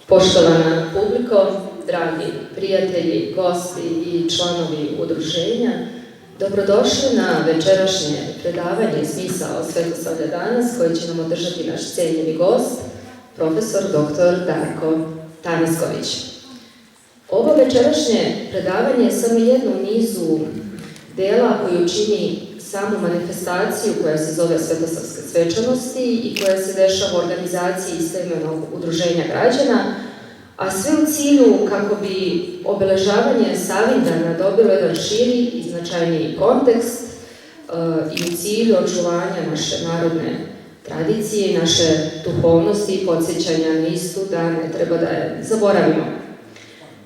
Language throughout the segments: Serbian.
Poštovana publiko, dragi prijatelji, gosti i članovi udruženja, dobrodošli na večerašnje predavanje Smisao Svetosavlja danas, koje će nam održati naš cijenjeni gost, profesor dr. Darko Tanasković. Ovo večerašnje predavanje je samo jedno u nizu dela koju čini samu manifestaciju koja se zove Svetosavske svečanosti i koja se dešava u organizaciji istoimenog udruženja građana, a sve u cilju kako bi obeležavanje Savindana dobilo jedan širi i značajniji kontekst i u cilju očuvanja naše narodne tradicije i naše duhovnosti i podsjećanja na istu da ne treba da je zaboravimo.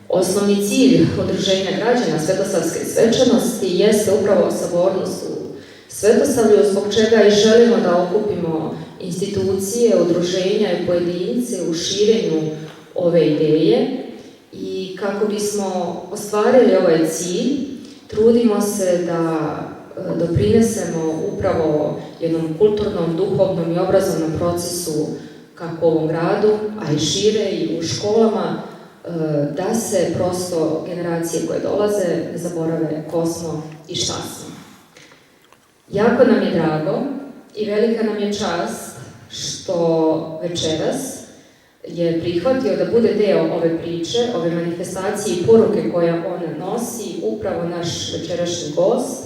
Osnovni cilj udruženja građana Svetosavske svečanosti jeste upravo sabornost u Svetosavlju, zbog čega i želimo da okupimo institucije, udruženja i pojedince u širenju ove ideje i kako bismo ostvarili ovaj cilj, trudimo se da doprinesemo upravo jednom kulturnom, duhovnom i obrazovnom procesu kako u ovom gradu, a i šire i u školama, da se prosto generacije koje dolaze ne zaborave ko smo i šta smo. Jako nam je drago i velika nam je čast što večeras je prihvatio da bude deo ove priče, ove manifestacije i poruke koja ona nosi, upravo naš večerašnji gost,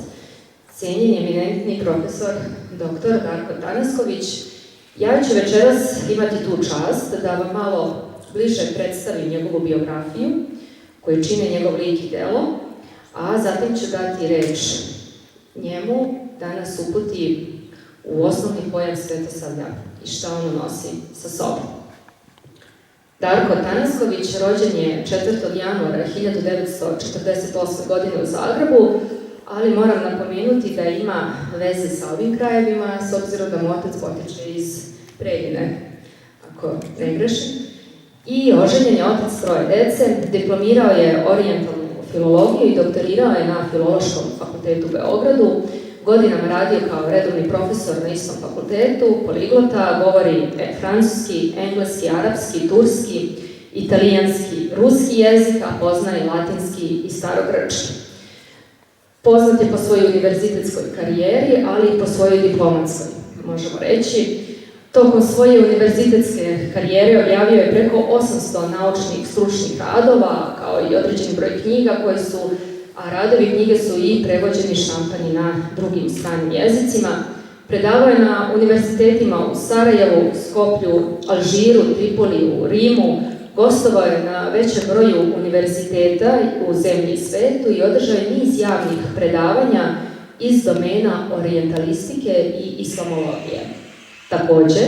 cijenjeni eminentni profesor dr. Darko Tanasković. Ja ću večeras imati tu čast da vam malo bliže predstavim njegovu biografiju, koju čine njegov lik i delo, a zatim ću dati reč njemu da nas uputi u osnovni pojam Svetosavlja i šta ono nosi sa sobom. Darko Tanasković rođen je 4. januara 1948. godine u Zagrebu, ali moram napomenuti da ima veze sa ovim krajevima, s obzirom da mu otac potiče iz Preljine, ako ne grešim. I oženjen je otac troje dece, diplomirao je orijentalnu filologiju i doktorirao je na Filološkom fakultetu u Beogradu. Godinama radio kao redovni profesor na istom fakultetu, poliglota, govori francuski, engleski, arapski, turski, italijanski, ruski jezik, a poznaje latinski i starogrčki. Poznat je po svojoj univerzitetskoj karijeri, ali i po svojoj diplomatskoj, možemo reći. Tokom svoje univerzitetske karijere objavio je preko 800 naučnih stručnih radova, kao i određeni broj knjiga koje su, a radovi knjige su i prevođeni, štampani na drugim stranim jezicima. Predavao je na univerzitetima u Sarajevu, Skoplju, Alžiru, Tripoliju, Rimu, gostovao je na većem broju univerziteta u zemlji i svetu i održao je niz javnih predavanja iz domena orijentalistike i islamologije. Također,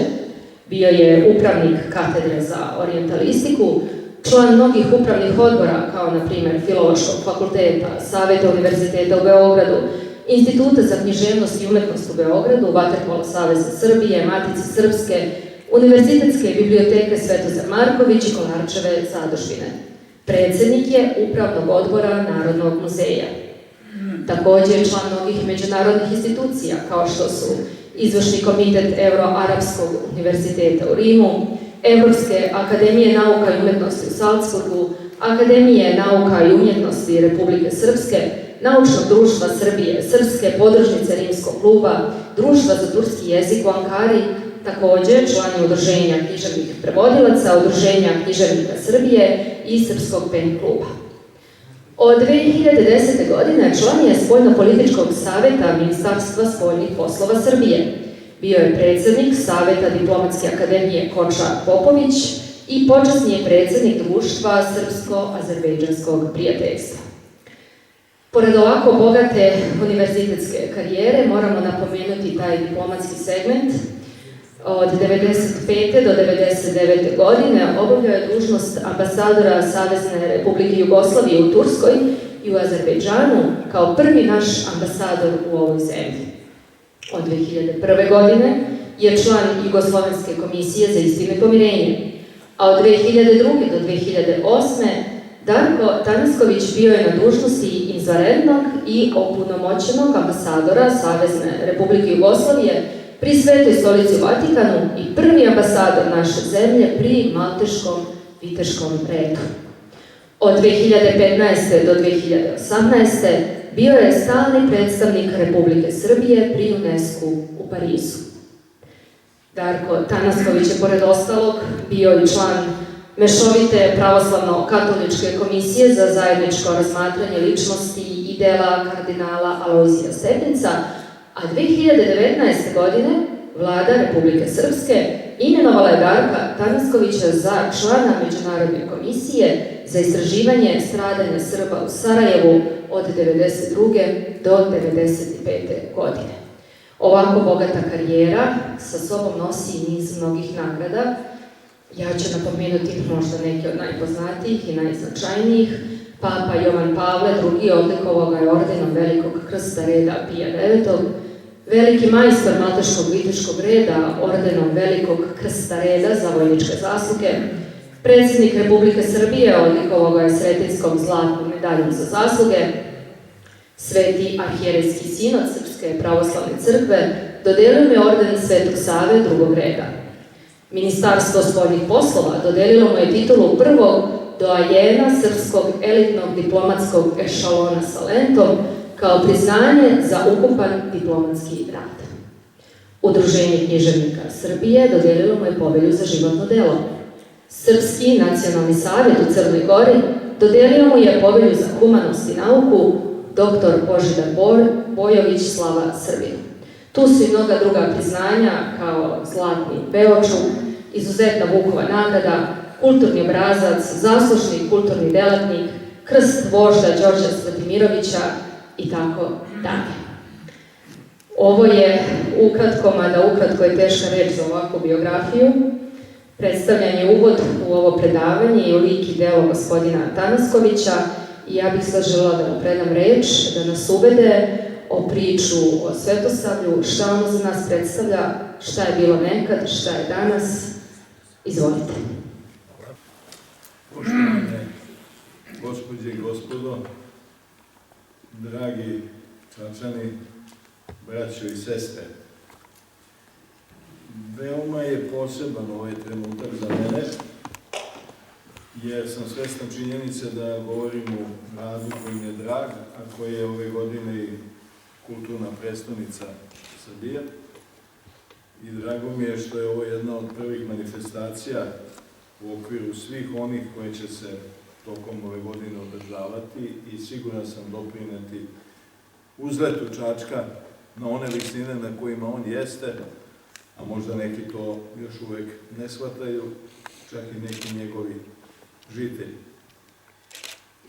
bio je upravnik katedre za orijentalistiku, član mnogih upravnih odbora, kao na primjer Filološkog fakulteta, Saveta univerziteta u Beogradu, Instituta za književnost i umetnost u Beogradu, Vaterpolo saveza Srbije, Matice Srpske, Univerzitetske biblioteke Svetozar Marković i Kolarčeve zadužbine. Predsjednik je Upravnog odbora Narodnog muzeja. Također je član mnogih međunarodnih institucija, kao što su Izvršni komitet Euro-Arapskog univerziteta u Rimu, Evropske akademije nauka i umjetnosti u Salzburgu, Akademije nauka i umjetnosti Republike Srpske, Naučnog društva Srbije, Srpske podružnice Rimskog kluba, Društva za turski jezik u Ankari, također član je Udruženja književnih prevodilaca, Udruženja književnika Srbije i Srpskog pen kluba. Od 2010. godine član je Spoljno-političkog saveta Ministarstva spoljnih poslova Srbije. Bio je predsjednik Saveta Diplomatske akademije Koča Popović i počasni je predsjednik Društva Srpsko-azerbejdžanskog prijateljstva. Pored ovako bogate univerzitetske karijere, moramo napomenuti taj diplomatski segment. Od 1995. do 1999. godine obavljao je dužnost ambasadora Savezne Republike Jugoslavije u Turskoj i u Azerbejdžanu kao prvi naš ambasador u ovoj zemlji. Od 2001. godine je član Jugoslovenske komisije za istinu i pomirenje, a od 2002. do 2008. Darko Tanasković bio je na dužnosti izvanrednog i opunomoćenog ambasadora Savezne Republike Jugoslavije pri Svetoj stolici u Vatikanu i prvi ambasador naše zemlje pri Malteškom viteškom redu. Od 2015. do 2018. bio je stalni predstavnik Republike Srbije pri UNESCO u Parizu. Darko Tanasković je, pored ostalog, bio i član Mešovite pravoslavno-katoličke komisije za zajedničko razmatranje ličnosti i dela kardinala Alojzija Stepinca, a 2019. godine Vlada Republike Srpske imenovala je Darka Tanaskovića za člana Međunarodne komisije za istraživanje stradanja Srba u Sarajevu od 1992. do 1995. godine. Ovako bogata karijera sa sobom nosi i niz mnogih nagrada. Ja ću napomenuti možda neke od najpoznatijih i najznačajnijih. Papa Jovan Pavle II. Odlikovao ga je ordenom Velikog krsta reda Pija IX. Veliki majstor Malteškog viteškog reda ordenom Velikog krsta reda za vojničke zasluge. Predsjednik Republike Srbije odlikovao ga je Sretinskom zlatnom medaljom za zasluge. Sveti arhijerejski sinod Srpske pravoslavne crkve dodelio mu je orden Svetog Save drugog reda. Ministarstvo spoljnih poslova dodelilo mu je titulu prvog doajena srpskog elitnog diplomatskog ešalona sa lentom kao priznanje za ukupan diplomatski rad. Udruženje književnika Srbije dodelilo mu je povelju za životno delo. Srpski nacionalni savjet u Crnoj Gori dodelio mu je povelju za humanost i nauku dr. Božidar Bojović Slava Srbinu. Tu su i mnoga druga priznanja kao Zlatni Beočuk, izuzetna Vukova nagrada, kulturni obrazac, zaslužni kulturni delatnik, krst vožda Đorđa Svetimirovića i tako dalje. Ovo je ukratko, mada ukratko je teška reč za ovakvu biografiju, predstavljanje uvod u ovo predavanje i lik i delo gospodina Tanaskovića i ja bih sad želela da mu predam reč, da nas uvede o priču o Svetosavlju, šta ono za nas predstavlja, šta je bilo nekad, šta je danas. Izvolite. Poštovane gospođe i gospodo, dragi Čačani, braćo i sestre, veoma je poseban ovaj trenutak za mene, jer sam svestan činjenice da govorim u gradu koji mi je drag, a koji je ove godine i kulturna prestonica Srbije. I drago mi je što je ovo jedna od prvih manifestacija u okviru svih onih koje će se tokom ove godine održavati i siguran sam doprineti uzletu Čačka na one visine na kojima on jeste, a možda neki to još uvek ne shvataju, čak i neki njegovi žitelji.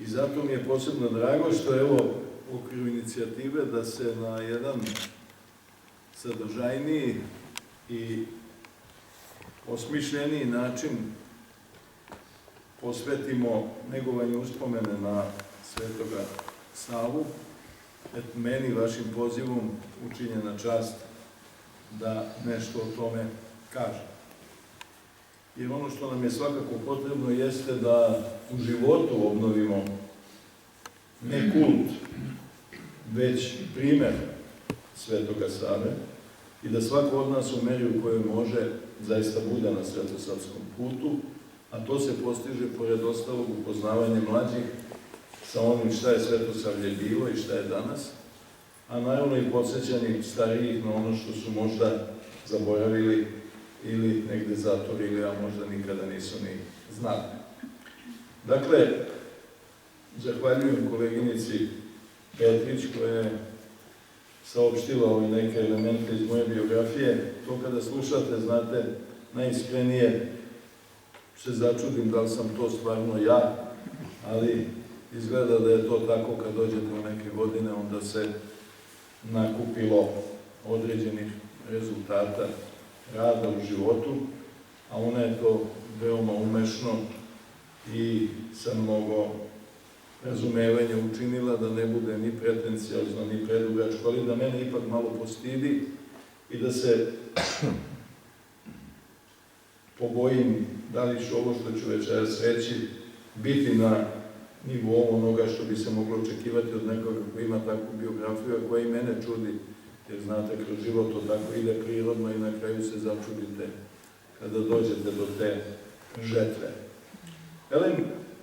I zato mi je posebno drago što je ovo u okviru inicijative da se na jedan sadržajniji i osmišljeniji način posvetimo negovanju uspomene na Svetoga Savu. Meni, vašim pozivom, učinjena čast da nešto o tome kažem. Jer ono što nam je svakako potrebno jeste da u životu obnovimo ne kult, već primer Svetoga Save i da svako od nas u meri u kojoj može zaista bude na svetosavskom putu, a to se postiže pored ostalog upoznavanje mlađih sa onim šta je Svetosavlje bilo i šta je danas, a naravno i podsjećanje starijih na ono što su možda zaboravili ili negde zatorili, a možda nikada nisu ni znali. Dakle, zahvaljujem koleginici Petrić koja je saopštila ove neke elemente iz moje biografije. To kada slušate, znate, najiskrenije se začudim da li sam to stvarno ja, ali izgleda da je to tako kad dođete u neke godine, onda se nakupilo određenih rezultata rada u životu, a ona je to veoma umešno i sa mnogo razumevanja učinila da ne bude ni pretenciozno, ni predugačko, ali da mene ipak malo postidi i da se pobojim da li ću ovo što ću večeras reći biti na nivou onoga što bi se moglo očekivati od nekoga koji ima takvu biografiju, a koja i mene čudi, jer znate, kroz život to tako ide prirodno i na kraju se začudite kada dođete do te žetve.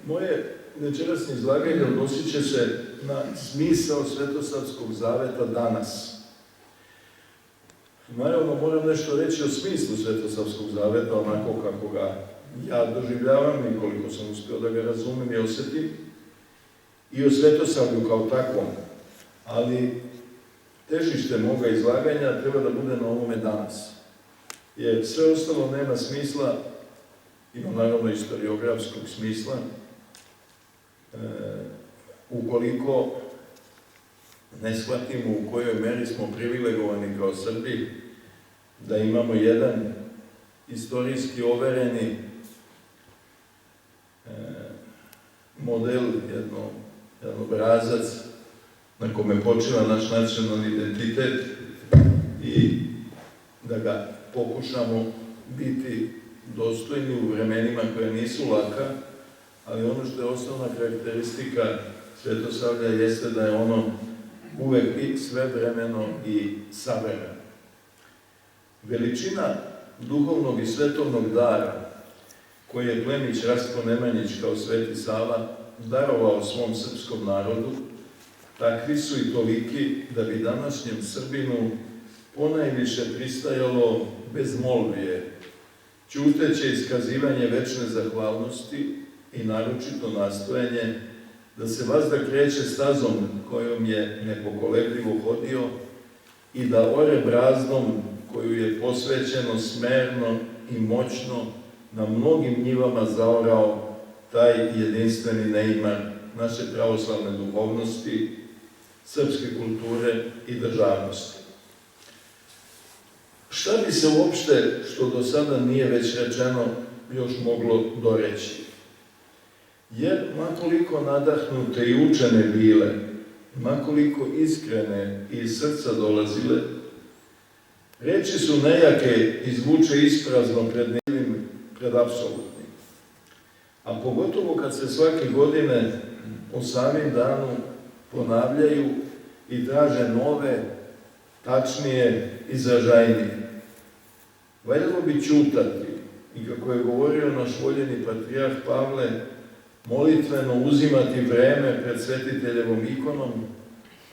Moje večerasnje izlaganje odnosit će se na smisao Svetosavskog zaveta danas. Naravno, moram nešto reći o smislu Svetosavskog zaveta, onako kako ga ja doživljavam i koliko sam uspio da ga razumem i osjetim, i o Svetosavlju kao takvom. Ali težište moga izlaganja treba da bude na ovome danas. Jer sve ostalo nema smisla, ima naravno istoriografskog smisla, ukoliko ne shvatimo u kojoj meri smo privilegovani kao Srbi, da imamo jedan istorijski overeni model, jedan obrazac na kome počiva naš nacionalni identitet i da ga pokušamo biti dostojni u vremenima koje nisu laka, ali ono što je osnovna karakteristika Svetosavlja jeste da je ono uvek i svevremeno i savremeno. Veličina duhovnog i svetovnog dara koje je plemić Rastko Nemanjić kao Sveti Sava darovao svom srpskom narodu, takvi su i toliki da bi današnjem Srbinu ponajviše pristajalo bezmolvije, ćuteće iskazivanje večne zahvalnosti i naročito nastojanje da se vazda kreće stazom kojom je nepokolebljivo hodio i da ore brazdom koju je posvećeno smerno i moćno na mnogim njivama zaorao taj jedinstveni neimar naše pravoslavne duhovnosti, srpske kulture i državnosti. Šta bi se uopšte, što do sada nije već rečeno, još moglo doreći? Jer makoliko nadahnute i učene bile, makoliko iskrene i iz srca dolazile, reči su nejake i zvuče isprazno pred apsolutnim. A pogotovo kad se svake godine o samim danu ponavljaju i traže nove, tačnije, izražajnije. Valjalo bi ćutati i, kako je govorio naš voljeni patrijarh Pavle, molitveno uzimati vreme pred svetiteljevom ikonom,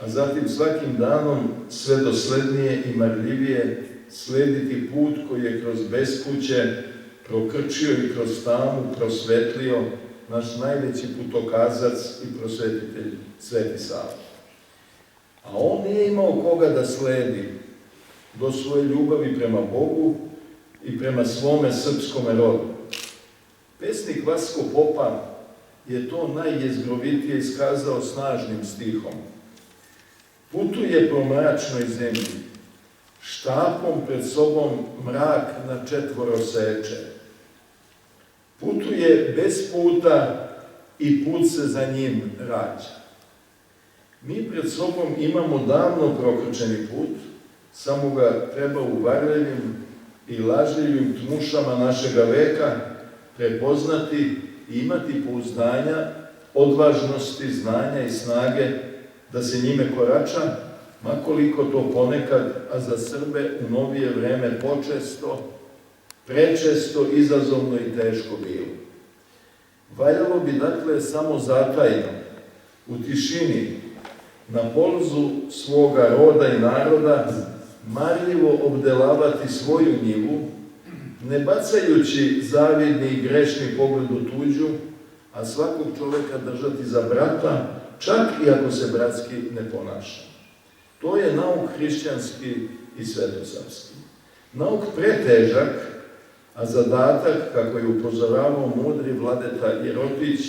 a zatim svakim danom sve doslednije i marljivije slediti put koji je kroz bespuće prokrčio i kroz tamu prosvetlio naš najveći putokazac i prosvetitelj Sveti Sava. A on nije imao koga da sledi do svoje ljubavi prema Bogu i prema svome srpskome rodu. Pesnik Vasko Popa je to najjezgrovitije iskazao snažnim stihom. Putuje po mračnoj zemlji, štapom pred sobom mrak na četvoro seče. Putuje bez puta i put se za njim rađa. Mi pred sobom imamo davno prokrčeni put, samo ga treba u varljivim i lažljivim tmušama našega veka prepoznati i imati pouzdanja, odvažnosti, znanja i snage da se njime korača, makoliko to ponekad, a za Srbe u novije vreme prečesto, izazovno i teško bilo. Valjalo bi dakle samo zatajno, u tišini, na polzu svoga roda i naroda, marljivo obdelavati svoju njivu, ne bacajući zavidni i grešni pogled u tuđu, a svakog čoveka držati za brata, čak i ako se bratski ne ponaša. To je nauk hrišćanski i svetosavski. Nauk pretežak, a zadatak, kako je upozoravao mudri Vladeta Jerotić,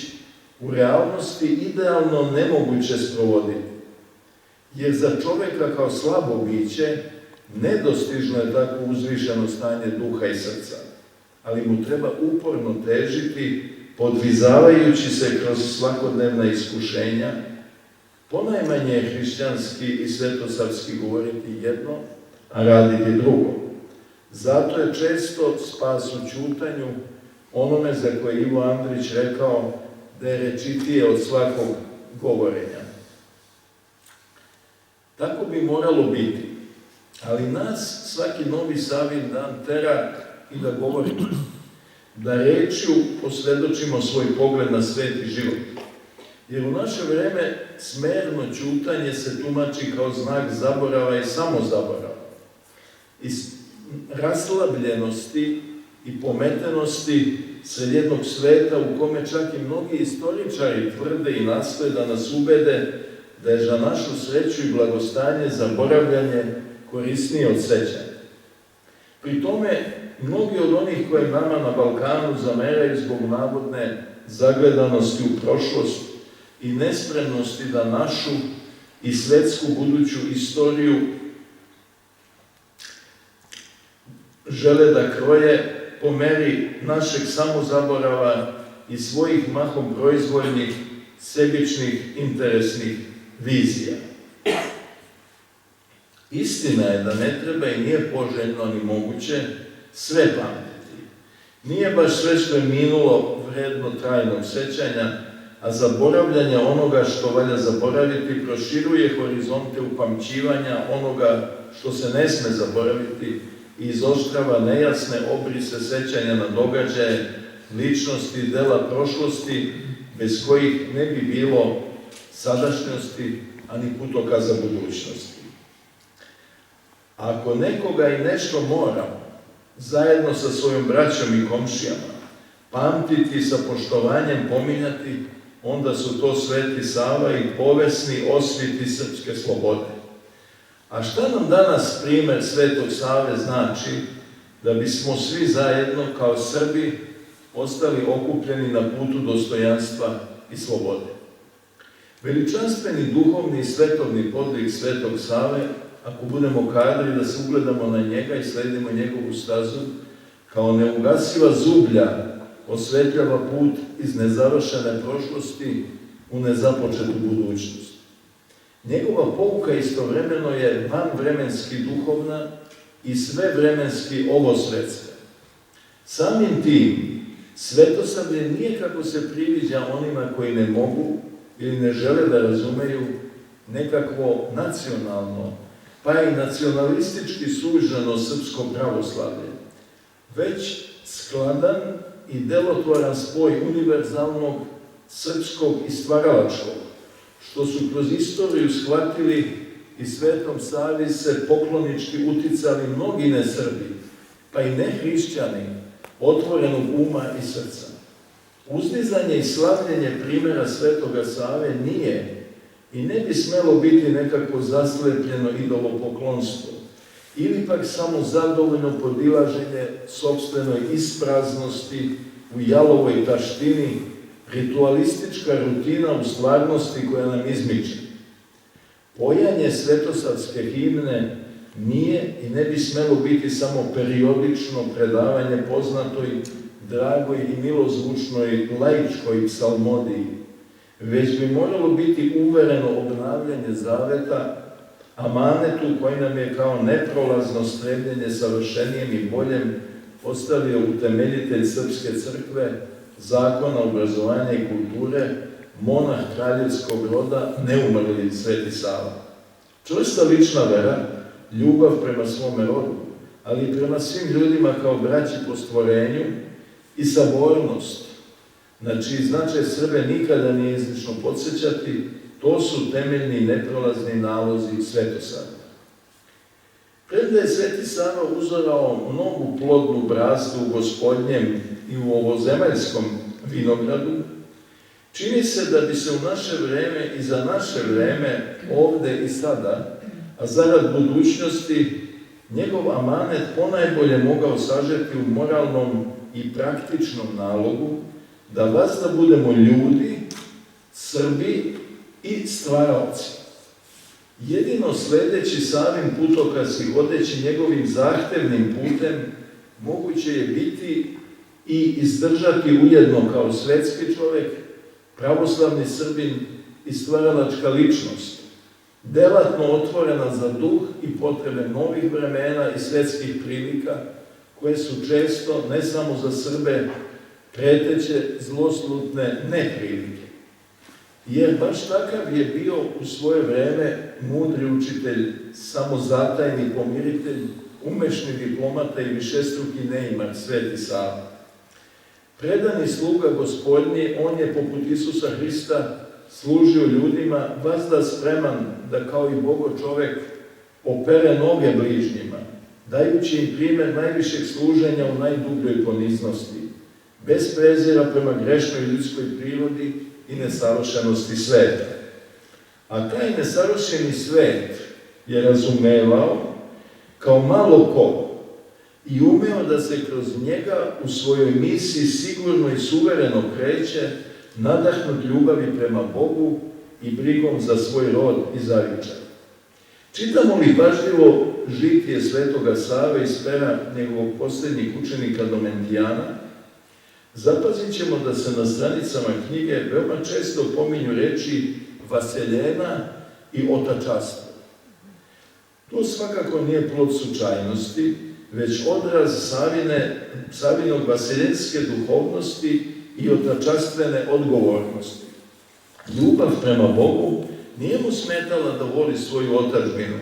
u realnosti idealno nemoguće sprovoditi. Jer za čoveka kao slabo biće nedostižno je tako uzvišeno stanje duha i srca, ali mu treba uporno težiti, podvizavajući se kroz svakodnevna iskušenja, ponajmanje je hrišćanski i svetosavski govoriti jedno, a raditi drugo. Zato je često spas u ćutanju onome za koje Ivo Andrić rekao da je rečitije od svakog govorenja. Tako bi moralo biti, ali nas svaki novi Savin dan tera i da govorimo, da rečju posvjedočimo svoj pogled na svet i život. Jer u naše vreme smerno ćutanje se tumači kao znak zaborava i samozaborava. Iz raslabljenosti i pometenosti sred jednog sveta u kome čak i mnogi istoričari tvrde i nastoje da nas ubede da je za našu sreću i blagostanje zaboravljanje korisnije od sećanja. Pri tome, mnogi od onih koji nama na Balkanu zameraju zbog navodne zagledanosti u prošlost i nespremnosti da našu i svetsku buduću istoriju žele da kroje po meri našeg samozaborava i svojih mahom proizvoljnih, sebičnih, interesnih vizija. Istina je da ne treba i nije poželjno ni moguće sve pamtiti. Nije baš sve što je minulo vredno trajnog sećanja, a zaboravljanje onoga što valja zaboraviti proširuje horizonte upamćivanja onoga što se ne sme zaboraviti i izoštrava nejasne obrise sećanja na događaje, ličnosti i dela prošlosti, bez kojih ne bi bilo sadašnjosti, ani putokaza budućnosti. Ako nekoga i nešto moramo, zajedno sa svojom braćom i komšijama, pamtiti sa poštovanjem pominjati, onda su to Sveti Sava i povesni osviti srpske slobode. A šta nam danas primer Svetog Save znači da bismo svi zajedno kao Srbi ostali okupljeni na putu dostojanstva i slobode? Veličanstveni duhovni i svetovni podvig Svetog Save, ako budemo kadri da se ugledamo na njega i sledimo njegovu stazu, kao neugasiva zublja osvetljava put iz nezavršene prošlosti u nezapočetu budućnost. Njegova pouka istovremeno je vanvremenski duhovna i svevremenski ovosvetska. Samim tim, svetosavlje nije kako se priviđa onima koji ne mogu ili ne žele da razumeju nekakvo nacionalno, pa i nacionalistički suženo srpsko pravoslavlje, već skladan i delotvoran spoj univerzalnog, srpskog i stvaralačkog, što su kroz istoriju shvatili i Svetom Savi se poklonički uticali mnogi nesrbi, pa i nehrišćani, otvorenog uma i srca. Uzdizanje i slavljenje primjera Svetoga Save nije i ne bi smelo biti nekako zaslepljeno idolopoklonstvo, ili pak samo zadovoljno podilaženje sopstvenoj ispraznosti u jalovoj taštini, ritualistička rutina u stvarnosti koja nam izmiče. Pojanje svetosavske himne nije i ne bi smelo biti samo periodično predavanje poznatoj, dragoj i milozvučnoj laičkoj psalmodiji, već bi moralo biti uvereno obnavljanje zaveta, amanetu koji nam je kao neprolazno strebljenje savršenijem i boljem postavio utemeljitelj Srpske crkve, zakona, obrazovanja i kulture, monah kraljevskog roda, neumrli Sveti Sava. Čvrsta lična vera, ljubav prema svome rodu, ali i prema svim ljudima kao braći po stvorenju i sabornost, na čiji značaj Srbe nikada nije izlično podsjećati, to su temeljni i neprolazni nalozi Svetosavlja. Premda je Sveti Sava uzorao mnogu plodnu brazdu u Gospodnjem i u ovozemaljskom vinogradu, čini se da bi se u naše vreme i za naše vreme, ovde i sada, a zarad budućnosti, njegov amanet ponajbolje mogao sažeti u moralnom i praktičnom nalogu da vas da budemo ljudi, Srbi i stvaraoci. Jedino sledeći Savin putokaz i vodeći njegovim zahtevnim putem, moguće je biti i izdržati ujedno kao svetski čovek, pravoslavni Srbin i stvaralačka ličnost, delatno otvorena za duh i potrebe novih vremena i svetskih prilika, koje su često, ne samo za Srbe, preteće zloslutne neprilike. Jer baš takav je bio u svoje vreme mudri učitelj, samozatajni pomiritelj, umešni diplomata i višestruki neimar Sveti Sava. predani sluga Gospodnji, on je poput Isusa Hrista služio ljudima, vazda spreman da kao i Bogo čovek opere noge bližnjima, dajući im primjer najvišeg služenja u najdubljoj poniznosti, bez prezira prema grešnoj ljudskoj prirodi i nesavršenosti sveta. A taj nesavršeni svet je razumevao kao malo ko i umeo da se kroz njega u svojoj misiji sigurno i suvereno kreće, nadahnut ljubavi prema Bogu i brigom za svoj rod i zavičaj. Čitamo li pažljivo žitije svetoga Save iz pera njegovog posljednjih učenika Domentijana, zapazit ćemo da se na stranicama knjige veoma često pominju reči vaseljena i otačastvo. To svakako nije plod slučajnosti, već odraz Savinog vaseljenske duhovnosti i otačastvene odgovornosti. Ljubav prema Bogu nije mu smetala da voli svoju otadžbinu,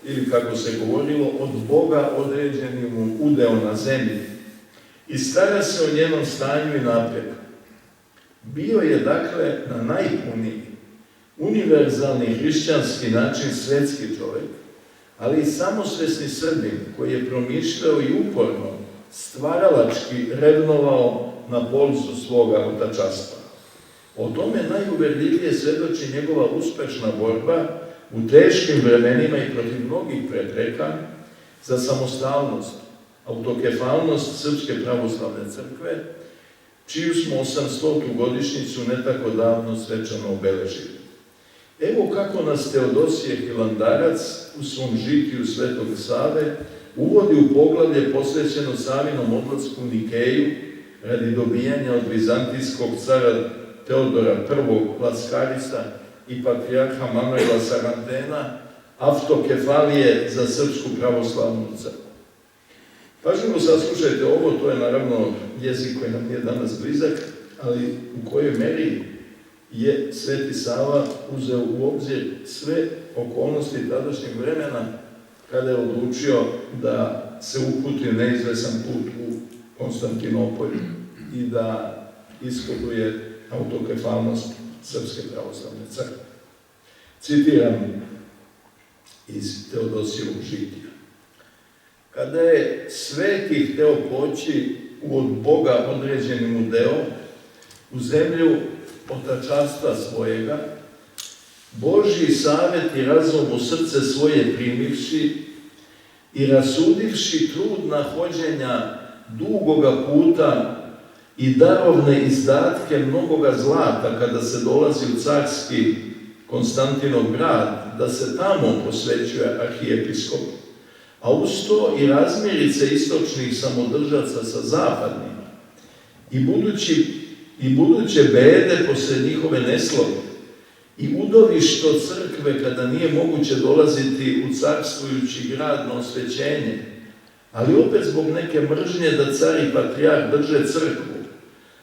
ili kako se govorilo, od Boga određeni mu udeo na zemlji, i stara se o njenom stanju i napretku. Bio je, dakle, na najpuniji, univerzalni hrišćanski način svetski čovjek, ali i samosvesni Srbin koji je promišljao i uporno, stvaralački revnovao na polzu svoga otačastva. O tome najuverljivije svedoči njegova uspešna borba u teškim vremenima i protiv mnogih prepreka za samostalnost, autokefalnost Srpske pravoslavne crkve, čiju smo 800. godišnjicu ne tako davno svečano obeležili. Evo kako nas Teodosije Hilandarac u svom žitiju Svetog Save uvodi u poglavlje posvećeno Savinom odlasku u Nikeju radi dobijanja od vizantijskog cara Teodora I. Laskarisa i patrijarha Manuela Sarantena autokefalije za Srpsku pravoslavnu crkvu. Pažljivo saslušajte ovo, to je naravno jezik koji nam nije danas blizak, ali u kojoj meri je Sveti Sava uzeo u obzir sve okolnosti tadašnjeg vremena kada je odlučio da se uputi neizvesan put u Konstantinopolj i da ishoduje autokefalnost Srpske pravoslavne crkve. Citiram iz Teodosijevog žitija. Kada je sveti hteo poći u od Boga određeni mu deo, u zemlju otačastva svojega, Božji savet i razum u srce svoje primivši i rasudivši trud nahođenja dugoga puta i darovne izdatke mnogoga zlata kada se dolazi u carski Konstantinov grad, da se tamo posvećuje arhijepiskop, a uz to i razmirice istočnih samodržaca sa zapadnima i buduće bede posle njihove nesloge i udovišto crkve kada nije moguće dolaziti u carstvujući grad na osvećenje, ali opet zbog neke mržnje da car i patrijarh drže crkvu,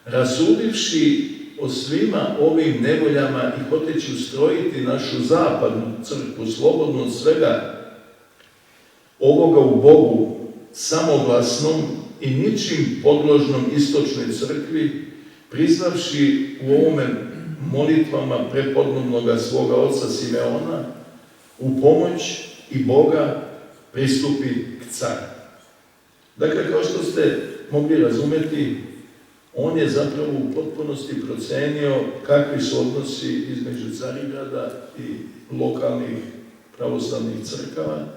rasudivši o svima ovim nevoljama i hoteći ustrojiti našu zapadnu crkvu slobodno od svega ovoga u Bogu samoglasnom i ničim podložnom istočnoj crkvi, prizvavši u ovome molitvama prepodobnoga svoga oca Simeona, u pomoć i Boga pristupi k caru. Dakle, kao što ste mogli razumeti, on je zapravo u potpunosti procenio kakvi su odnosi između Carigrada i lokalnih pravoslavnih crkava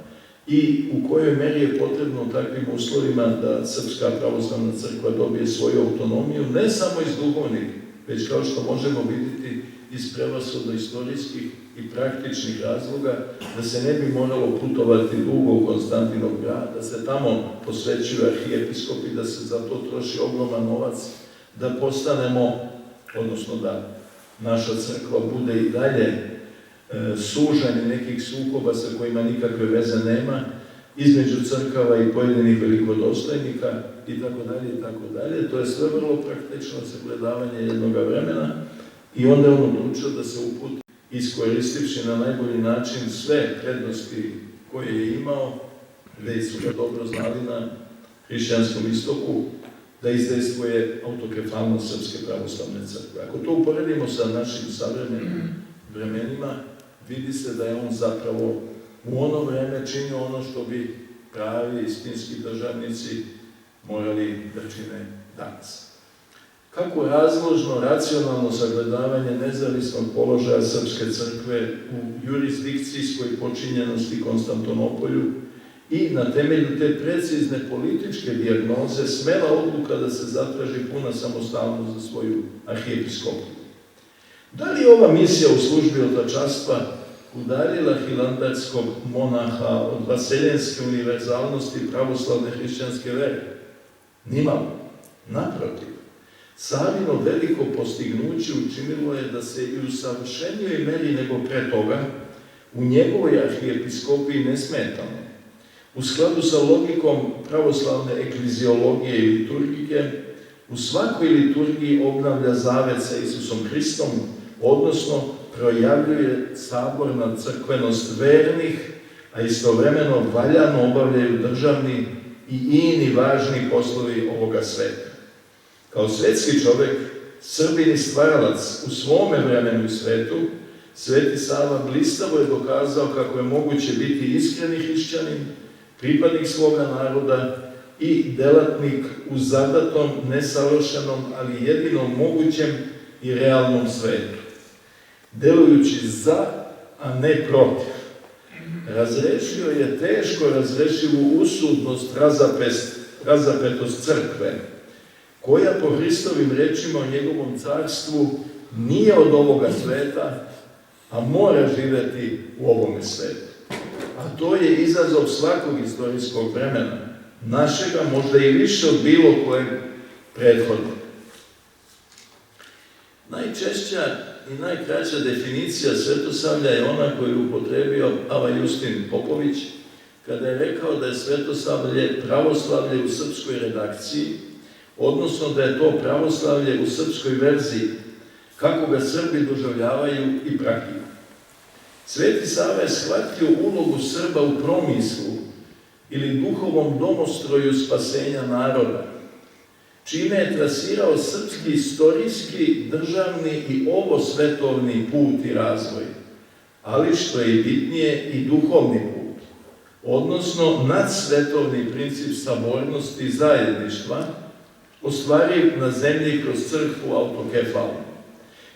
i u kojoj meri je potrebno u takvim uslovima da Srpska pravoslavna crkva dobije svoju autonomiju, ne samo iz duhovnih, već kao što možemo vidjeti iz prevashodno istorijskih i praktičnih razloga, da se ne bi moralo putovati dugo u Konstantinov grad, da se tamo posvećuju arhijepiskopi, da se za to troši ogroman novac, da postanemo, odnosno da naša crkva bude i dalje sužanje nekih sukoba sa kojima nikakve veze nema, između crkava i pojedinih velikodostojnika i tako dalje. To je sve vrlo praktično sagledavanje jednog vremena i onda je on odlučio da se uputi, iskoristivši na najbolji način sve prednosti koje je imao, gde su ga dobro znali na hrišćanskom istoku, da izdejstvuje autokefalnost Srpske pravoslavne crkve. Ako to uporedimo sa našim savremenim vremenima, vidi se da je on zapravo u ono vreme činio ono što bi pravi istinski državnici morali da čine danas. Kako razložno, racionalno sagledavanje nezavisnog položaja Srpske crkve u jurisdikcijskoj počinjenosti Konstantinopolju i na temelju te precizne političke dijagnoze smela odluka da se zatraži puna samostalnost za svoju arhijepiskopiju. Da li je ova misija u službi otačanstva udaljila hilandarskog monaha od vaseljenske univerzalnosti pravoslavne hrišćanske vere? Nimalo. Naprotiv, Savino veliko postignuće učinilo je da se i u savršenijoj meri nego pre toga u njegovoj arhijepiskopiji nesmetano, u skladu sa logikom pravoslavne ekleziologije i liturgije, u svakoj liturgiji obnavlja zavet sa Isusom Hristom, odnosno projavljuje saborna crkvenost vernih, a istovremeno valjano obavljaju državni i ini važni poslovi ovoga sveta. Kao svetski čovek, Srbin i stvaralac u svome vremenu i svetu, Sveti Sava blistavo je dokazao kako je moguće biti iskreni hrišćanin, pripadnik svoga naroda i delatnik u zadatom, nesavršenom, ali jedino mogućem i realnom svetu. Delujući za, a ne protiv, razrešio je teško razrešivu usudnost, razapetost crkve, koja po Hristovim rečima o njegovom carstvu nije od ovoga sveta, a mora živeti u ovome svetu. A to je izazov svakog istorijskog vremena, našega možda i više od bilo kojeg prethodnog. Najčešća i najkraća definicija svetosavlja je ona koju je upotrebio Ava Justin Popović, kada je rekao da je svetosavlje pravoslavlje u srpskoj redakciji, odnosno da je to pravoslavlje u srpskoj verziji, kako ga Srbi doživljavaju i praktikuju. Sveti Sava je shvatio ulogu Srba u promislu ili duhovom domostroju spasenja naroda, čime je trasirao srpski istorijski, državni i ovosvetovni put i razvoj, ali što je bitnije i duhovni put, odnosno nadsvetovni princip sabornosti i zajedništva, ostvariv na zemlji kroz crkvu autokefalnu,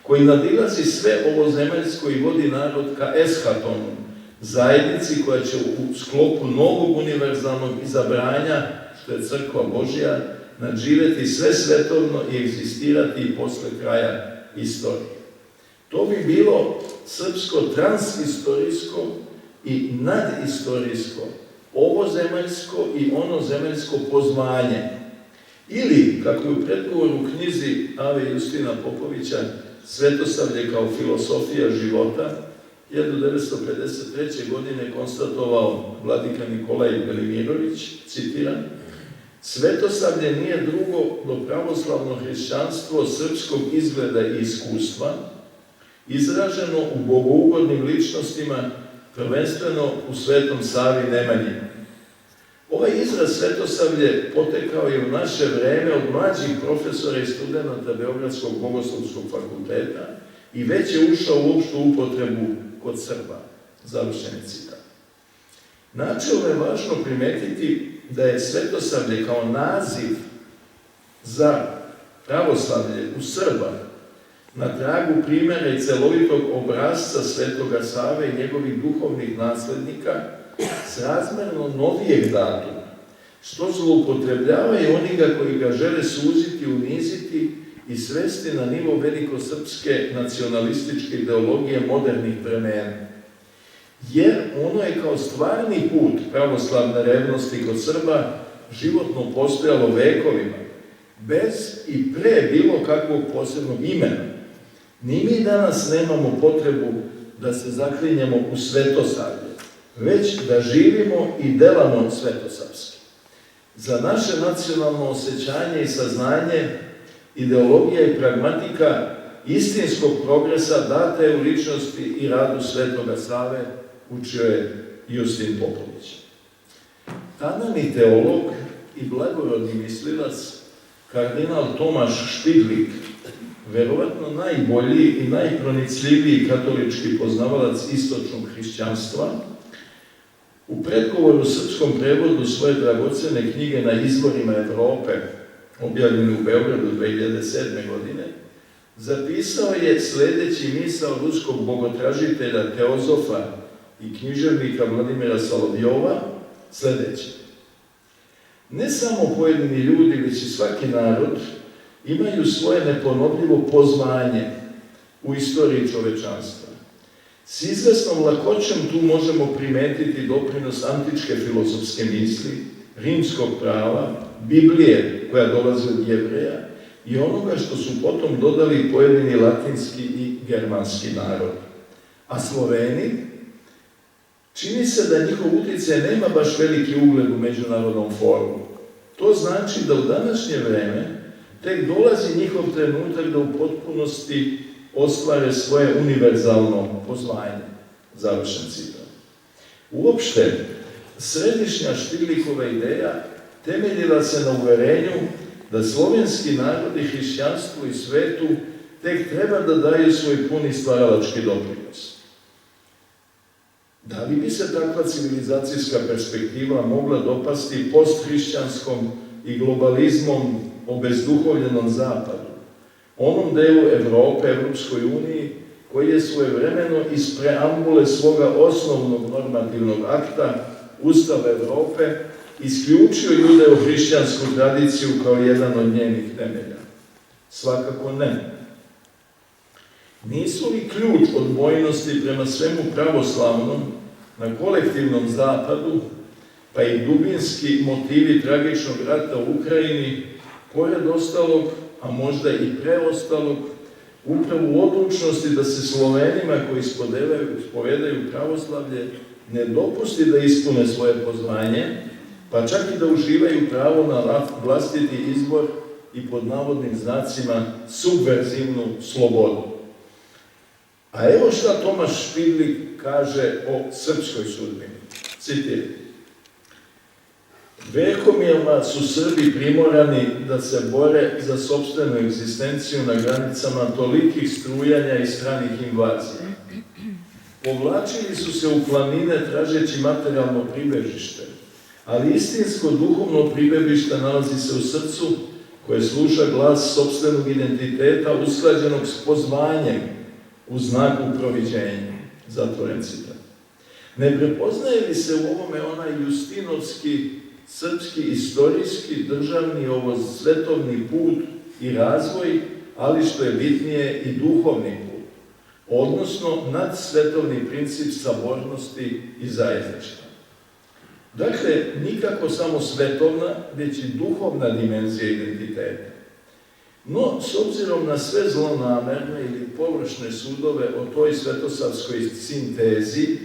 koji nadilazi sve ovozemaljsko i vodi narod ka eshatonu, zajednici koja će u sklopu novog univerzalnog izabranja, što je crkva Božja, nadživeti sve svetovno i egzistirati i posle kraja istorije. To bi bilo srpsko transistorijsko i nadistorijsko, ovozemaljsko i onozemaljsko pozvanje. Ili, kako je u predgovoru u knjizi Ave Justina Popovića Svetosavlje kao filosofija života 1953. godine konstatovao vladika Nikolaj Velimirović, citiram: Svetosavlje nije drugo do pravoslavno hrišćanstvo srpskog izgleda i iskustva, izraženo u bogougodnim ličnostima, prvenstveno u Svetom Savi Nemanji. Ovaj izraz svetosavlje potekao je u naše vreme od mlađih profesora i studenata Beogradskog bogoslovskog fakulteta i već je ušao u opštu upotrebu kod Srba. Završeni citat. Načelno je važno primetiti da je svetosavlje kao naziv za pravoslavlje u Srba na tragu primjera i celovitog obrazca Svetoga Save i njegovih duhovnih naslednika srazmerno novijeg datuma, što zloupotrebljavaju oniga koji ga žele suziti, uniziti i svesti na nivo velikosrpske nacionalističke ideologije modernih vremena. Jer ono je kao stvarni put pravoslavne revnosti kod Srba životno postojalo vekovima, bez i pre bilo kakvog posebnog imena. Ni mi danas nemamo potrebu da se zaklinjemo u svetosavlje, već da živimo i delamo svetosavski. Za naše nacionalno osjećanje i saznanje, ideologija i pragmatika istinskog progresa data je u ličnosti i radu Svetoga Save, učio je Justin Popović. Tanani teolog i blagorodni mislilac, kardinal Tomaš Špidlik, verovatno najbolji i najpronicljiviji katolički poznavalac istočnog hrišćanstva, u predgovoru srpskom prevodu svoje dragocene knjige Na izvorima Evrope, objavljene u Beogradu 2007. godine, zapisao je sljedeći misao ruskog bogotražitelja, teozofa i književnika Vladimira Solovjova, sljedeće. Ne samo pojedini ljudi, već i svaki narod imaju svoje neponovljivo pozvanje u istoriji čovečanstva. S izvesnom lakoćom tu možemo primetiti doprinos antičke filozofske misli, rimskog prava, Biblije koja dolazi od Jevreja i onoga što su potom dodali pojedini latinski i germanski narod. A Sloveni, čini se da njihov utjecaj nema baš veliki ugled u međunarodnom forumu. To znači da u današnje vreme tek dolazi njihov trenutak da u potpunosti ostvare svoje univerzalno pozvanje. Završen citat. Uopšte, središnja Špidlikova ideja temeljila se na uverenju da slovenski narod i hrišćanstvo i svetu tek treba da daju svoj puni stvaralački doprinos. Da li bi se takva civilizacijska perspektiva mogla dopasti posthrišćanskom i globalizmom obezduhovljenom zapadu, onom delu Evrope, Evropskoj uniji, koji je svojevremeno iz preambule svoga osnovnog normativnog akta, Ustav Evrope, isključio judeo-hrišćansku tradiciju kao jedan od njenih temelja? Svakako ne. Nisu li ključ odbojnosti prema svemu pravoslavnom na kolektivnom zapadu, pa i dubinski motivi tragičnog rata u Ukrajini, pored ostalog, a možda i preostalog, upravo u odlučnosti da se Slovenima koji ispovedaju pravoslavlje ne dopusti da ispune svoje pozvanje, pa čak i da uživaju pravo na vlastiti izbor i pod navodnim znacima subverzivnu slobodu. A evo šta Tomaš Špidlik kaže o srpskoj sudbini. Citiram. Vekomilno su Srbi primorani da se bore za sopstvenu egzistenciju na granicama tolikih strujanja i stranih invazija. Povlačili su se u planine tražeći materijalno pribežište, ali istinsko duhovno pribežište nalazi se u srcu koje sluša glas sopstvenog identiteta usklađenog s pozvanjem u znaku proviđenja. Zatvoren citat. Ne prepoznaje li se u ovome onaj justinovski, srpski, istorijski, državni, svetovni put i razvoj, ali što je bitnije i duhovni put, odnosno nadsvetovni princip sabornosti i zajedništva. Dakle, nikako samo svetovna, već i duhovna dimenzija identiteta. No, s obzirom na sve zlonamerne ili površne sudove o toj svetosavskoj sintezi,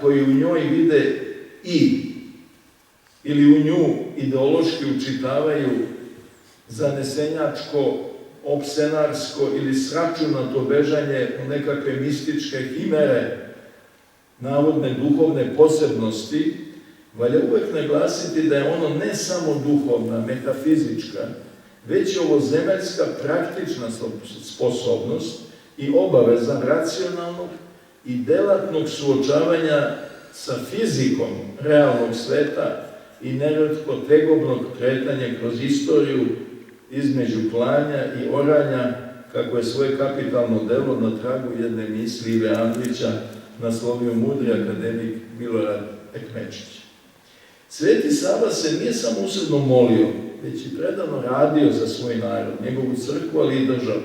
koji u njoj vide ili u nju ideološki učitavaju zanesenjačko, opsenarsko ili sračunato bežanje u nekakve mističke himere, navodne duhovne posebnosti, valja uvek naglasiti da je ono ne samo duhovna, metafizička, već ovozemaljska praktična sposobnost i obaveza racionalnog i delatnog suočavanja sa fizikom realnog sveta i neretko tegobnog kretanja kroz istoriju između klanja i oranja, kako je svoje kapitalno delo na tragu jedne misli Ive Andrića naslovio mudri akademik Milorad Ekmečić. Sveti Sava se nije samo usredno molio, već i predano radio za svoj narod, njegovu crkvu, ali i državu.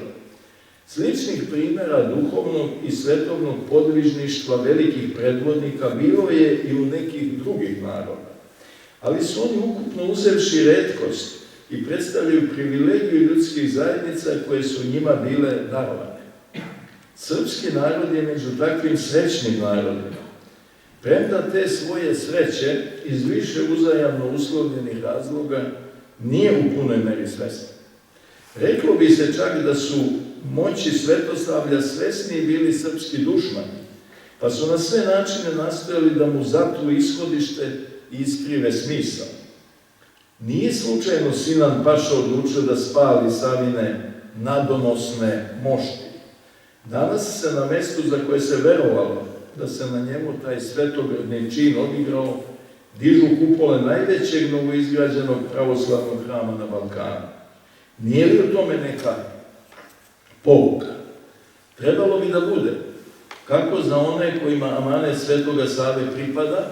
Sličnih primjera duhovnog i svetovnog podvižništva velikih predvodnika bilo je i u nekih drugih naroda, ali su oni ukupno uzevši retkost i predstavljaju privilegiju ljudskih zajednica koje su njima bile darovane. Srpski narod je među takvim srećnim narodima. Premda te svoje sreće iz više uzajamno uslovljenih razloga nije u punoj meri svestan. Reklo bi se čak da su moći Svetosavlja svesniji bili srpski dušmani, pa su na sve načine nastojali da mu zatru ishodište i iskrive smisao. Nije slučajno Sinan Paša odlučio da spali Savine nadonosne mošti. Danas se na mestu za koje se verovalo da se na njemu taj svetogradni čin odigrao, dižu kupole najvećeg novoizgrađenog pravoslavnog hrama na Balkanu. Nije li u tome neka pouka? Trebalo bi da bude, kako za one kojima amanet Svetoga Save pripada,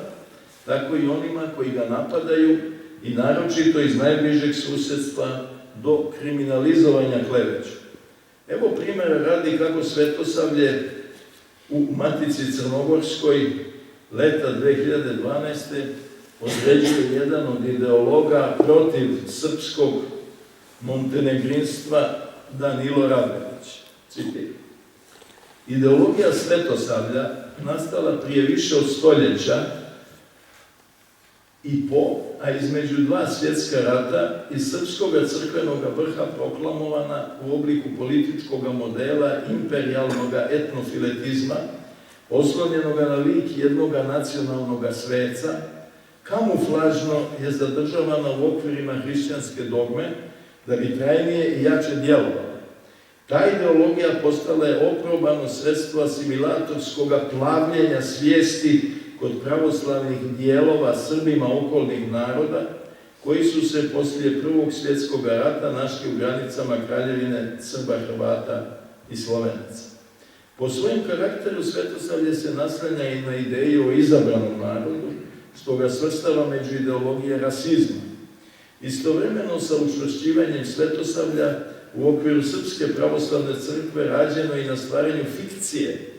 tako i onima koji ga napadaju i naročito iz najbližeg susjedstva do kriminalizovanja kleveću. Evo primjera radi kako Svetosavlje u Matici Crnogorskoj leta 2012. određuje jedan od ideologa protiv srpskog montenegrinstva Danilo Radonjić. Citiram. Ideologija Svetosavlja nastala prije više od stoljeća i po, a između dva svjetska rata iz srpskog crkvenog vrha proklamovana u obliku političkog modela imperijalnog etnofiletizma, oslonjenog na lik jednog nacionalnog sveca, kamuflažno je zadržavana u okvirima hrišćanske dogme da bi trajnije i jače djelovala. Ta ideologija postala je oprobano sredstvo asimilatorskog plavljenja svijesti kod pravoslavnih dijelova Srbima okolnih naroda, koji su se poslije Prvog svjetskog rata našli u granicama Kraljevine Srba, Hrvata i Slovenaca. Po svojem karakteru Svetosavlje se naslanja i na ideju o izabranom narodu, što ga svrstava među ideologije rasizma. Istovremeno sa učvršćivanjem Svetosavlja u okviru Srpske pravoslavne crkve rađeno i na stvaranju fikcije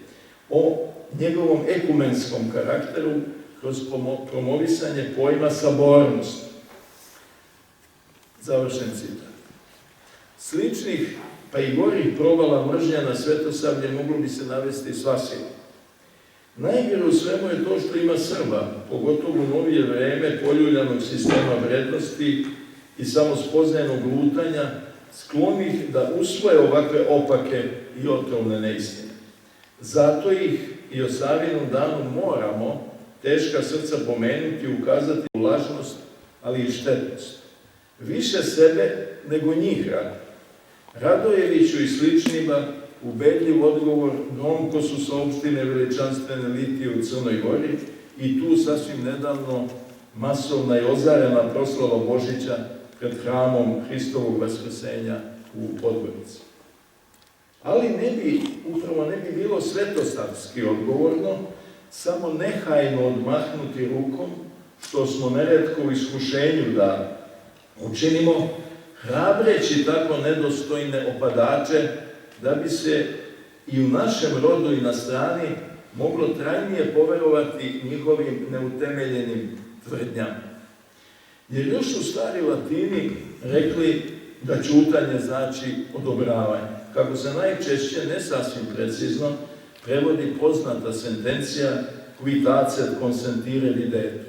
o njegovom ekumenskom karakteru kroz promovisanje pojma sabornosti. Završen citat. Sličnih, pa i gorih provala mržnja na Svetosavlje moglo bi se navesti svašta. Najgore u svemu je to što ima Srba, pogotovo u novije vreme poljuljanog sistema vrednosti i samospoznanog lutanja, sklonih da usvoje ovakve opake i otrovne neistine. Zato ih i o Savinom danu moramo teška srca pomenuti i ukazati u lažnost, ali i štetnost. Više sebe nego njih radi. Radojeviću i sličnima ubedljiv odgovor gromko su saopštine veličanstvene litije u Crnoj Gori i tu sasvim nedavno masovna i ozarena proslava Božića pred hramom Hristovog vaskrsenja u Podgorici. Ali upravo ne bi bilo svetosavski odgovorno samo nehajno odmahnuti rukom, što smo neretko u iskušenju da učinimo, hrabreći tako nedostojne opadače, da bi se i u našem rodu i na strani moglo trajnije poverovati njihovim neutemeljenim tvrdnjama. Jer još u stari Latini rekli da ćutanje znači odobravanje, kako se najčešće, ne sasvim precizno, prevodi poznata sentencija quitacet consentire videtur,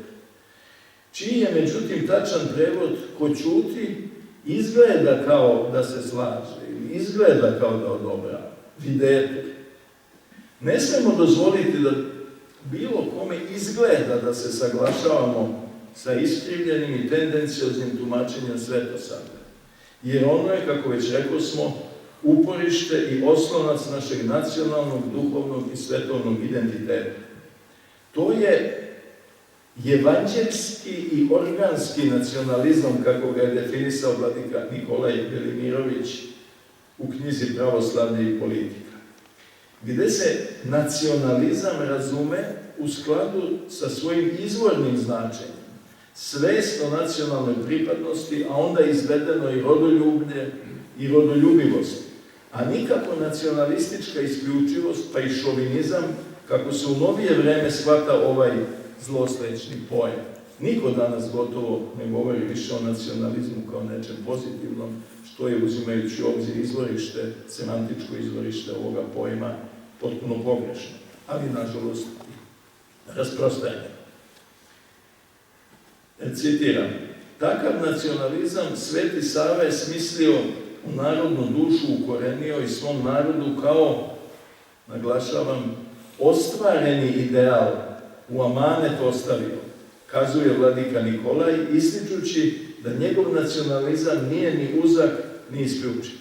čiji je međutim tačan prevod ko ćuti izgleda kao da se slaže, izgleda kao da odobrava, videtur. Ne smemo dozvoliti da bilo kome izgleda da se saglašavamo sa iskrivljenim i tendencioznim tumačenjem Svetosavlja, jer ono je, kako već rekao smo, uporište i oslonac našeg nacionalnog, duhovnog i svetovnog identiteta. To je evanđelski i organski nacionalizam, kako ga je definisao vladika Nikolaj Velimirović u knjizi Pravoslavlje i politika, gde se nacionalizam razume u skladu sa svojim izvornim značenjem, svest o nacionalnoj pripadnosti, a onda izvedeno i rodoljublje i rodoljubivost, a nikako nacionalistička isključivost, pa i šovinizam, kako se u novije vreme shvata ovaj zlosrećni pojam. Niko danas gotovo ne govori više o nacionalizmu kao nečem pozitivnom, što je, uzimajući u obzir izvorište, semantičko izvorište ovoga pojma, potpuno pogrešno, ali, nažalost, rasprostranjeno. Citiram, takav nacionalizam Sveti Sava je smislio u narodnu dušu, ukorenio i svom narodu kao, naglašavam, ostvareni ideal u amanet ostavio, kazuje vladika Nikolaj, ističući da njegov nacionalizam nije ni uzak, ni isključiv.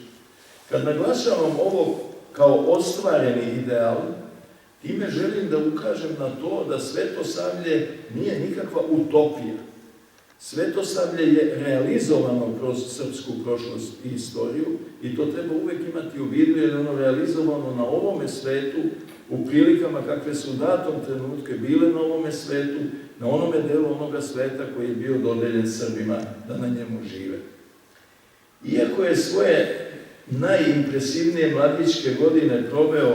Kad naglašavam ovo kao ostvareni ideal, time želim da ukažem na to da Svetosavlje nije nikakva utopija. Svetosavlje je realizovano kroz srpsku prošlost i istoriju i to treba uvek imati u vidu jer je ono realizovano na ovome svetu u prilikama kakve su u datom trenutku bile na ovome svetu, na onome delu onoga sveta koji je bio dodeljen Srbima da na njemu žive. Iako je svoje najimpresivnije mladićke godine proveo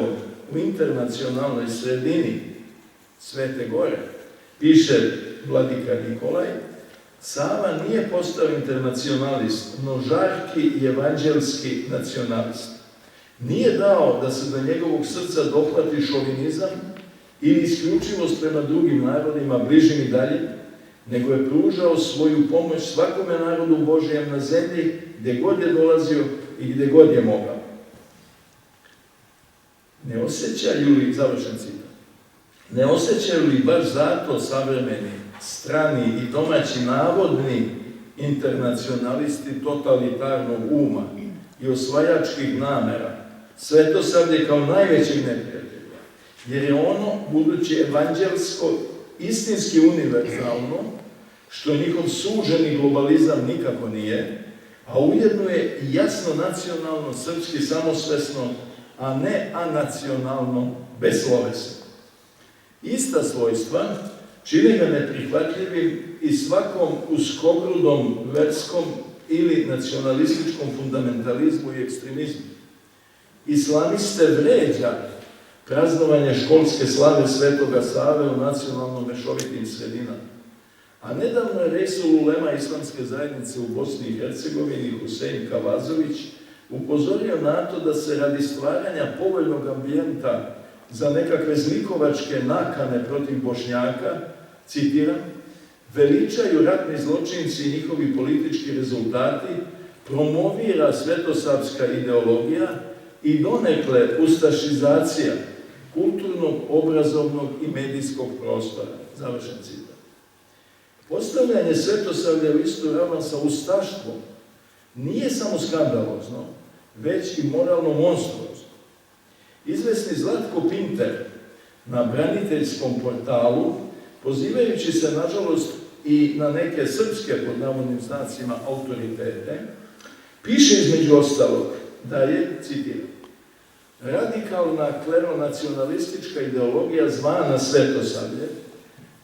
u internacionalnoj sredini Svete Gore, piše vladika Nikolaj, Sava nije postao internacionalist, no žarki i evanđelski nacionalist. Nije dao da se do njegovog srca dohvati šovinizam ili isključivost prema drugim narodima, bližim i daljim, nego je pružao svoju pomoć svakome narodu Božijem na zemlji, gdje god je dolazio i gdje god je mogao. Ne osjećaju li, završen citat, ne osjećaju li baš zato savremeni, strani i domaći navodni internacionalisti totalitarnog uma i osvajačkih namera Svetosavlje kao najvećeg neprijatelja, jer je ono, budući evanđelsko, istinski univerzalno, što njihov suženi globalizam nikako nije, a ujedno je jasno nacionalno, srpski samosvesno, a ne anacionalno, beslovesno. Ista svojstva čine ga neprihvatljivim i svakom uskogrudom verskom ili nacionalističkom fundamentalizmu i ekstremizmu. Islamiste vređa praznovanje školske slave Svetoga Save u nacionalno mešovitim sredinama. A nedavno je Reisul Ulema Islamske zajednice u Bosni i Hercegovini, Husein Kavazović, upozorio na to da se radi stvaranja povoljnog ambijenta za nekakve zlikovačke nakane protiv Bošnjaka, citiram, veličaju ratni zločinci i njihovi politički rezultati, promovira svetosavska ideologija i donekle ustašizacija kulturnog, obrazovnog i medijskog prostora. Završen citat. Postavljanje Svetosavlja u istu ravan sa ustaštvom nije samo skandalozno, već i moralno monstruozno. Izvesni Zlatko Pinter na braniteljskom portalu, pozivajući se, nažalost, i na neke srpske, pod navodnim znacima, autoritete, piše između ostalog da je, citiram, radikalna kleronacionalistička ideologija zvana Svetosavlje,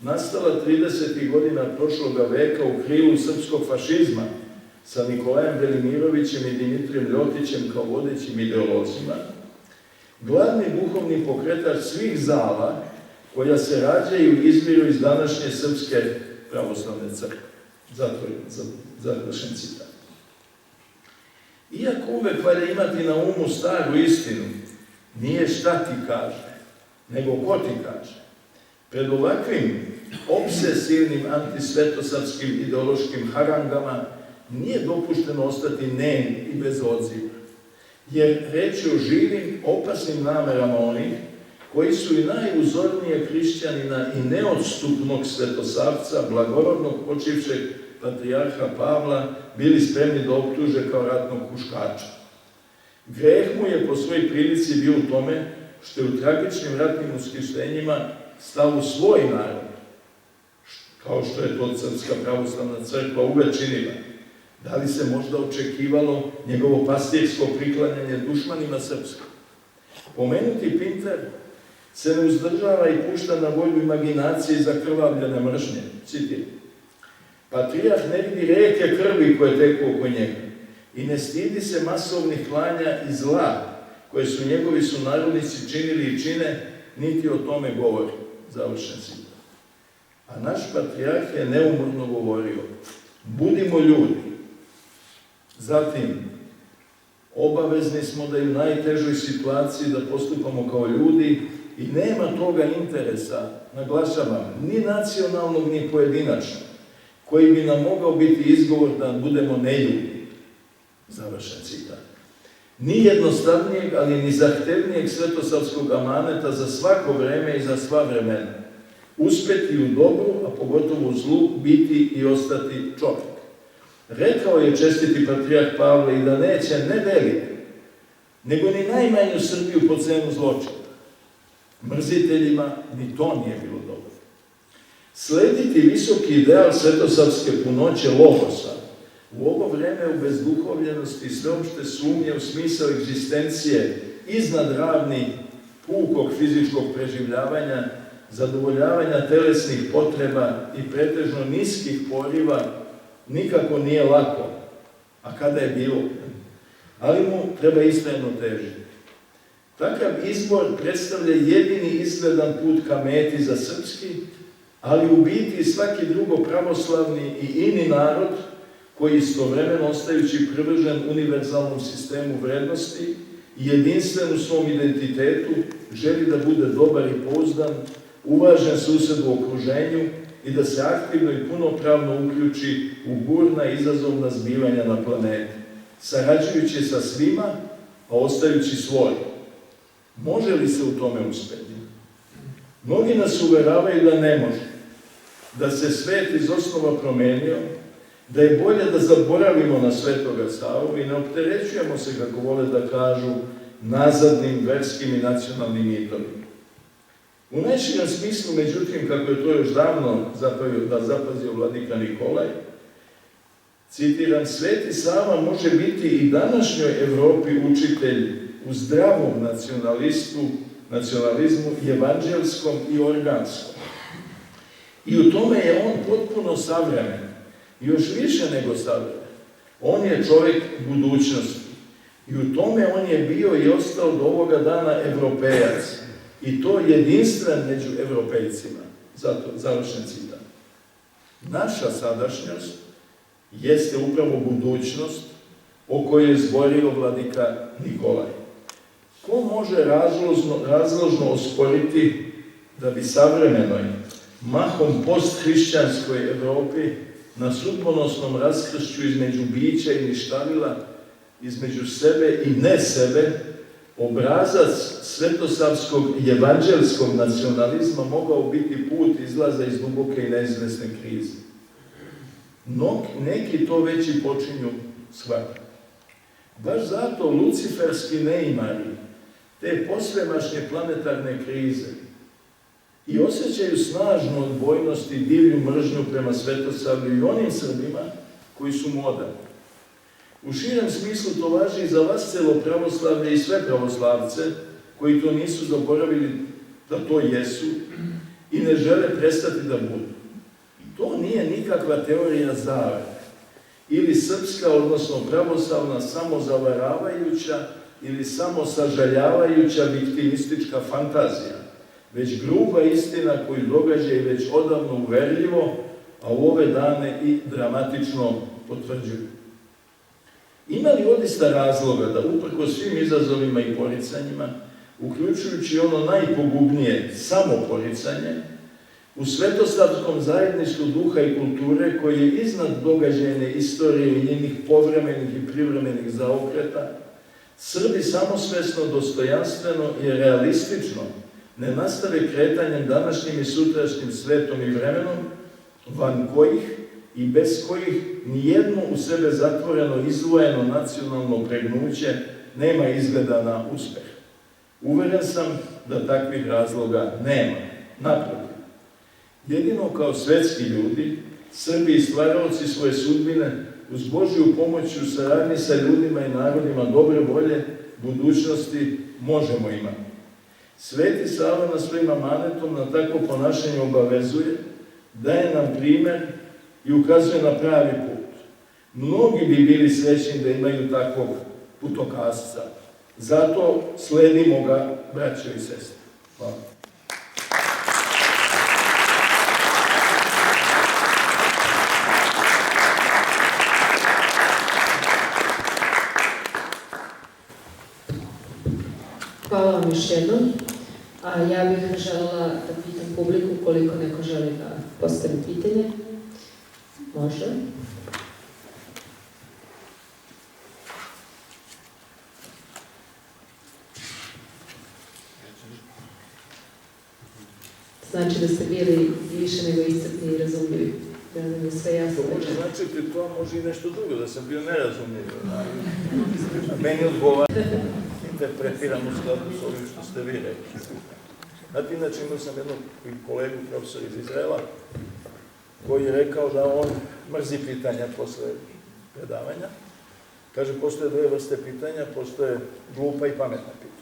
nastala 30. godina prošloga veka u krilu srpskog fašizma sa Nikolajem Velimirovićem i Dimitrijem Ljotićem kao vodećim ideolozima, glavni duhovni pokretač svih zala koja se rađaju i izviru iz današnje srpske pravoslavne crkve. Završen citat. Iako uvek valja imati na umu staru istinu, nije šta ti kaže, nego ko ti kaže. Pred ovakvim obsesivnim antisvetosavskim ideološkim harangama nije dopušteno ostati nem i bez odziva, jer reč je o živim, opasnim namerama onih koji su i najuzornije hrišćanina i neodstupnog svetosavca, blagorodnog počivšeg patrijarha Pavla, bili spremni da optuže kao ratnog huškača. Greh mu je po svojoj prilici bio u tome što je u tragičnim ratnim uskrštenjima stao u svoj narod, kao što je to Srpska pravoslavna crkva uvek činila. Da li se možda očekivalo njegovo pastirsko priklanjanje dušmanima srpskom? Pomenuti Pinter se ne uzdržava i pušta na volju imaginacije za krvavljene mržnje. Citiram. Patrijarh ne vidi reke krvi koje teku oko njega i ne stidi se masovnih klanja i zla koje su njegovi sunarodnici činili i čine, niti o tome govori. Završen citat. A naš patrijarh je neumorno govorio: budimo ljudi. Zatim, obavezni smo da i u najtežoj situaciji da postupamo kao ljudi i nema toga interesa, naglašavam, ni nacionalnog, ni pojedinačnog, koji bi nam mogao biti izgovor da budemo neljudi. Završen citat. Ni jednostavnijeg, ali ni zahtevnijeg svetosavskog amaneta za svako vreme i za sva vremena. uspeti u dobru, a pogotovo u zlu, biti i ostati čovjek. Rekao je čestiti patrijarh Pavle i da neće ne velike, nego ni najmanju Srbiju po cenu zločina. Mrziteljima ni to nije bilo dobro. Slediti visoki ideal svetosavske punoće logosa u ovo vreme u bezduhovljenosti i sveopšte sumnje u smisao egzistencije iznad ravni pukog fizičkog preživljavanja, zadovoljavanja telesnih potreba i pretežno niskih poriva nikako nije lako, a kada je bilo, ali mu treba istrajno težiti. Takav izbor predstavlja jedini izgledan put ka meti za srpski, ali u biti svaki drugo pravoslavni i ini narod koji istovremeno ostajući privržen univerzalnom sistemu vrednosti i jedinstven u svom identitetu želi da bude dobar i pouzdan, uvažen sused u okruženju i da se aktivno i punopravno uključi u burna i izazovna zbivanja na planeti, sarađujući sa svima, a ostajući svoj. Može li se u tome uspeti? Mnogi nas uveravaju da ne može, da se svet iz osnova promenio, da je bolje da zaboravimo na Svetoga Savu i ne opterećujemo se, kako vole da kažu, nazadnim verskim i nacionalnim mitovima. U najširem smislu, međutim, kako je to još davno zapazio vladika Nikolaj, citiram, Sveti Sava može biti i današnjoj Evropi učitelj u zdravom nacionalizmu, evanđelskom i organskom. I u tome je on potpuno savremen, još više nego savremen. On je čovjek budućnosti i u tome on je bio i ostao do ovoga dana evropejac i to jedinstven među evropejcima. Zato, završen citat. Naša sadašnjost jeste upravo budućnost o kojoj je zborio vladika Nikolaj. Ko može razložno osporiti da bi savremenoj, mahom posthrišćanskoj Evropi na sudbonosnom raskršću između bića i ništavila, između sebe i ne sebe, obrazac svetosavskog i evanđelskog nacionalizma mogao biti put izlaza iz duboke i neizvesne krize. Neki to već i počinju shvatiti. Baš zato luciferski neimari te posvemašnje planetarne krize i osjećaju snažnu odbojnost i divlju mržnju prema Svetosavlju i onim Srbima koji su moderni. U širem smislu to važi i za vas celo pravoslavlje i sve pravoslavce koji to nisu zaboravili da to jesu i ne žele prestati da budu. To nije nikakva teorija zavere ili srpska, odnosno pravoslavna, samozavaravajuća ili samosažaljavajuća viktimistička fantazija, već gruba istina koju događaji već odavno uverljivo, a u ove dane i dramatično potvrđuju. Ima li odista razloga da uprko svim izazovima i poricanjima, uključujući ono najpogubnije, samoporicanje, u svetosavskom zajedništvu duha i kulture koji je iznad događajne istorije i njenih povremenih i privremenih zaokreta, Srbi samosvesno, dostojanstveno i realistično ne nastave kretanjem današnjim i sutrašnjim svetom i vremenom, van kojih i bez kojih nijedno u sebe zatvoreno, izdvojeno nacionalno pregnuće nema izgleda na uspeh. Uveren sam da takvih razloga nema. Naprotiv. Jedino kao svetski ljudi, Srbi i stvaraoci svoje sudbine, uz Božju pomoć u saradnji sa ljudima i narodima dobre volje, budućnosti možemo imati. Sveti Sava nas svojim amanetom na takvo ponašanje obavezuje, daje nam primer i ukazuje na pravi put. Mnogi bi bili srećni da imaju takvog putokazca. Zato sledimo ga, braćo i sestre. Hvala. Hvala vam još jednom. A ja bih želela da pitam publiku koliko neko želi da postavi pitanje. Može. znači da ste bili više nego iscrpni i razumljivi. Da nam je sve jasno. To može značiti, to može i nešto drugo, da sam bio nerazumljiv. Meni odgovara, interpretiram u skladu s ovim što ste vi rekli. Znate, inače imao sam jednog kolegu, profesor iz Izraela, koji je rekao da on mrzi pitanja posle predavanja. Kaže, postoje dve vrste pitanja, postoje glupa i pametna pitanja.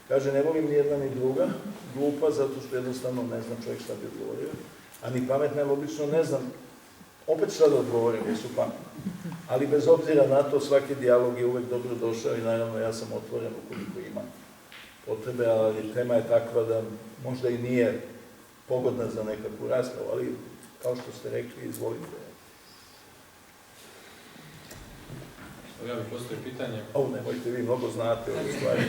Kaže, ne volim ni jedna ni druga, glupa zato što jednostavno ne znam čovjek šta bi odgovorio, a ni pametna je obično ne znam opet šta da odgovorim, jer su pametni. Ali bez obzira na to, svaki dijalog je uvek dobro došao i naravno ja sam otvoren ukoliko ima potrebe, ali tema je takva da možda i nije pogodna za nekakvu raspravu, ali kao što ste rekli, izvolite. Ja bih postoji pitanje. Nemojte, vi mnogo znate o stvari.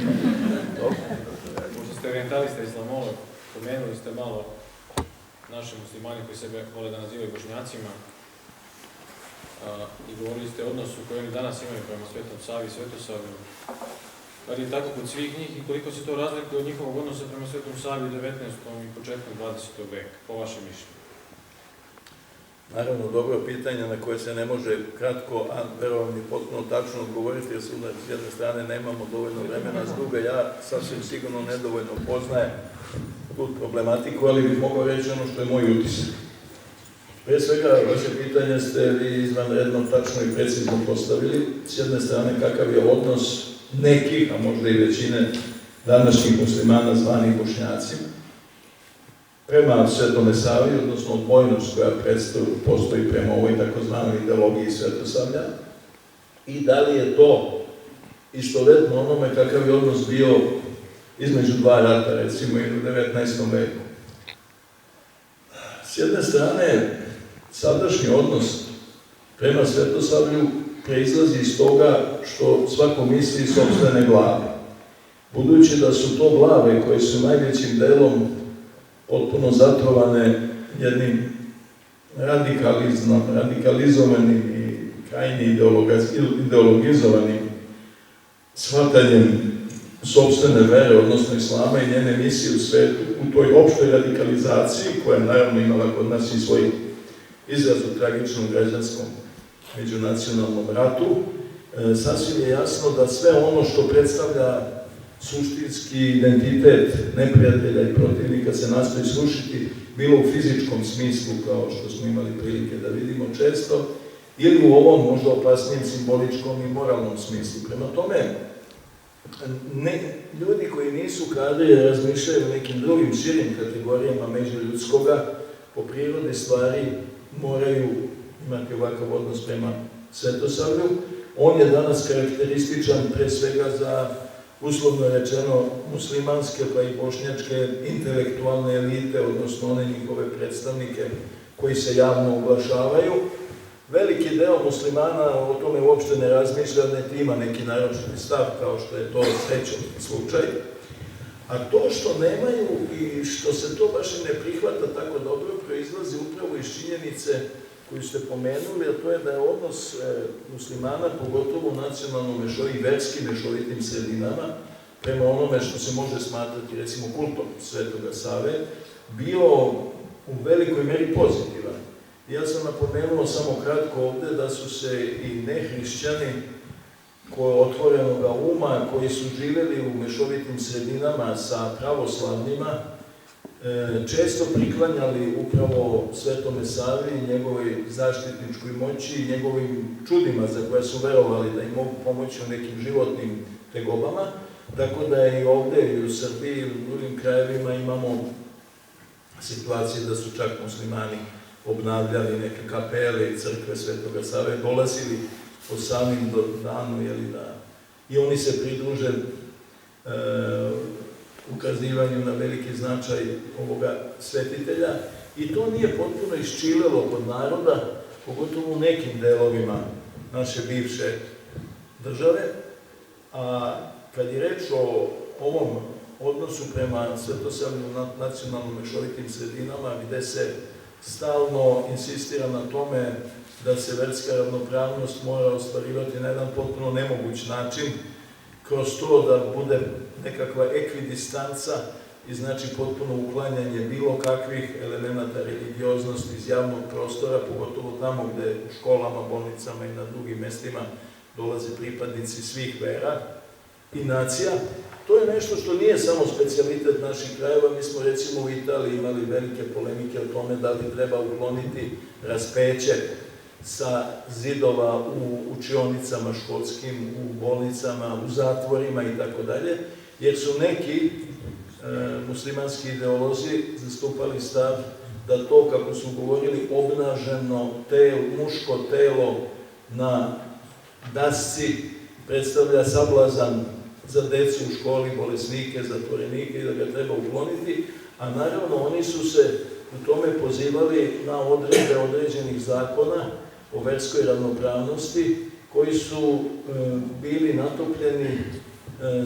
Možda ste orientalista islamolog, pomenuli ste malo naše muslimani koji sebe vole da nazivaju Bošnjacima i govorili ste o odnosu koji oni danas imaju prema Svetom Savi i Svetosavlju. Da li je tako kod svih njih i koliko se to razlikuje od njihovog odnosa prema Svetom Savi u 19. i početkom 20. veka, po vašem mišljenju? Naravno, dobro pitanje na koje se ne može kratko, a verovatno i potpuno tačno odgovoriti, jer s jedne strane nemamo dovoljno vremena, s druge ja sasvim sigurno nedovoljno poznajem tu problematiku, ali bih mogao reći ono što je moj utisak. Prije svega, vaše pitanje ste vi izvanredno tačno i precizno postavili. S jedne strane, kakav je odnos nekih, a možda i većine današnjih muslimana zvanih Bošnjacima prema Svetome Savi, odnosno odbojnost koja postoji prema ovoj takozvanoj ideologiji Svetosavlja, i da li je to istovetno onome kakav je odnos bio između dva rata, recimo i u 19. veku. S jedne strane, sadašnji odnos prema Svetosavlju proizlazi iz toga što svako misli iz sopstvene glave. Budući da su to glave koje su najvećim delom potpuno zatrovane jednim radikalizovanim i krajnje ideologizovanim shvatanjem sopstvene vere, odnosno islama i njene misije u svetu, u toj opštoj radikalizaciji, koja je naravno imala kod nas i svoj izraz u tragičnom građanskom međunacionalnom ratu, sasvim je jasno da sve ono što predstavlja suštinski identitet neprijatelja i protivnika se nastoji srušiti, bilo u fizičkom smislu, kao što smo imali prilike da vidimo često, ili u ovom možda opasnijem simboličkom i moralnom smislu. Prema tome, ljudi koji nisu kadri razmišljaju o nekim drugim širim kategorijama međuljudskoga, po prirodi stvari moraju imati ovakav odnos prema Svetosavlju. On je danas karakterističan pre svega za, uslovno rečeno, muslimanske pa i bošnjačke intelektualne elite, odnosno one njihove predstavnike koji se javno oglašavaju. Veliki deo muslimana o tome uopšte ne razmišlja, ne ima neki naročiti stav, kao što je to srećom slučaj. A to što nemaju i što se to baš i ne prihvata tako dobro, proizlazi upravo iz činjenice koju ste pomenuli, a to je da je odnos muslimana, pogotovo u nacionalnom i verskim mešovitim sredinama, prema onome što se može smatrati, recimo, kultom Svetoga Save, bio u velikoj meri pozitivan. Ja sam napomenuo samo kratko ovde da su se i nehrišćani otvorenoga uma, koji su živeli u mešovitim sredinama sa pravoslavnima, često priklanjali upravo Svetome Savi, njegovoj zaštitničkoj moći i njegovim čudima za koje su verovali da im mogu pomoći u nekim životnim tegobama, tako da je i ovde, i u Srbiji, i u drugim krajevima imamo situacije da su čak muslimani obnavljali neke kapele i crkve Svetoga Save, dolazili po samim danu, i oni se pridruže ukazivanju na veliki značaj ovoga svetitelja, i to nije potpuno iščilelo kod naroda, pogotovo u nekim delovima naše bivše države. A kad je reč o ovom odnosu prema Svetosavlju nacionalno mešovitim sredinama, gde se stalno insistira na tome da se verska ravnopravnost mora ostvarivati na jedan potpuno nemoguć način, kroz to da bude nekakva ekvidistanca i znači potpuno uklanjanje bilo kakvih elemenata religioznosti iz javnog prostora, pogotovo tamo gde u školama, bolnicama i na drugim mestima dolaze pripadnici svih vera i nacija. To je nešto što nije samo specijalitet naših krajeva. Mi smo recimo u Italiji imali velike polemike o tome da li treba ukloniti raspeće sa zidova u učionicama školskim, u bolnicama, u zatvorima i tako dalje, jer su neki muslimanski ideolozi zastupali stav da to, kako su govorili, obnaženo muško telo na dasci predstavlja sablazan za decu u školi, bolesnike, zatvorenike i da ga treba ukloniti, a naravno oni su se u tome pozivali na odredbe određenih zakona o verskoj ravnopravnosti koji su bili natopljeni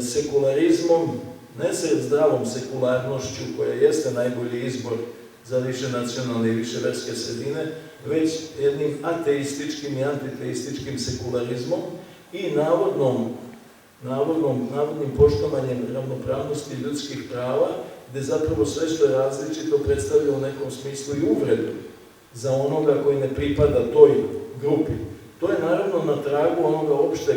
sekularizmom, ne sa zdravom sekularnošću koja jeste najbolji izbor za više nacionalne i više verske sredine, već jednim ateističkim i antiteističkim sekularizmom i navodnim poštovanjem ravnopravnosti ljudskih prava, gde zapravo sve što je različito predstavlja u nekom smislu i uvredu za onoga koji ne pripada toj grupi. To je naravno na tragu onoga opšteg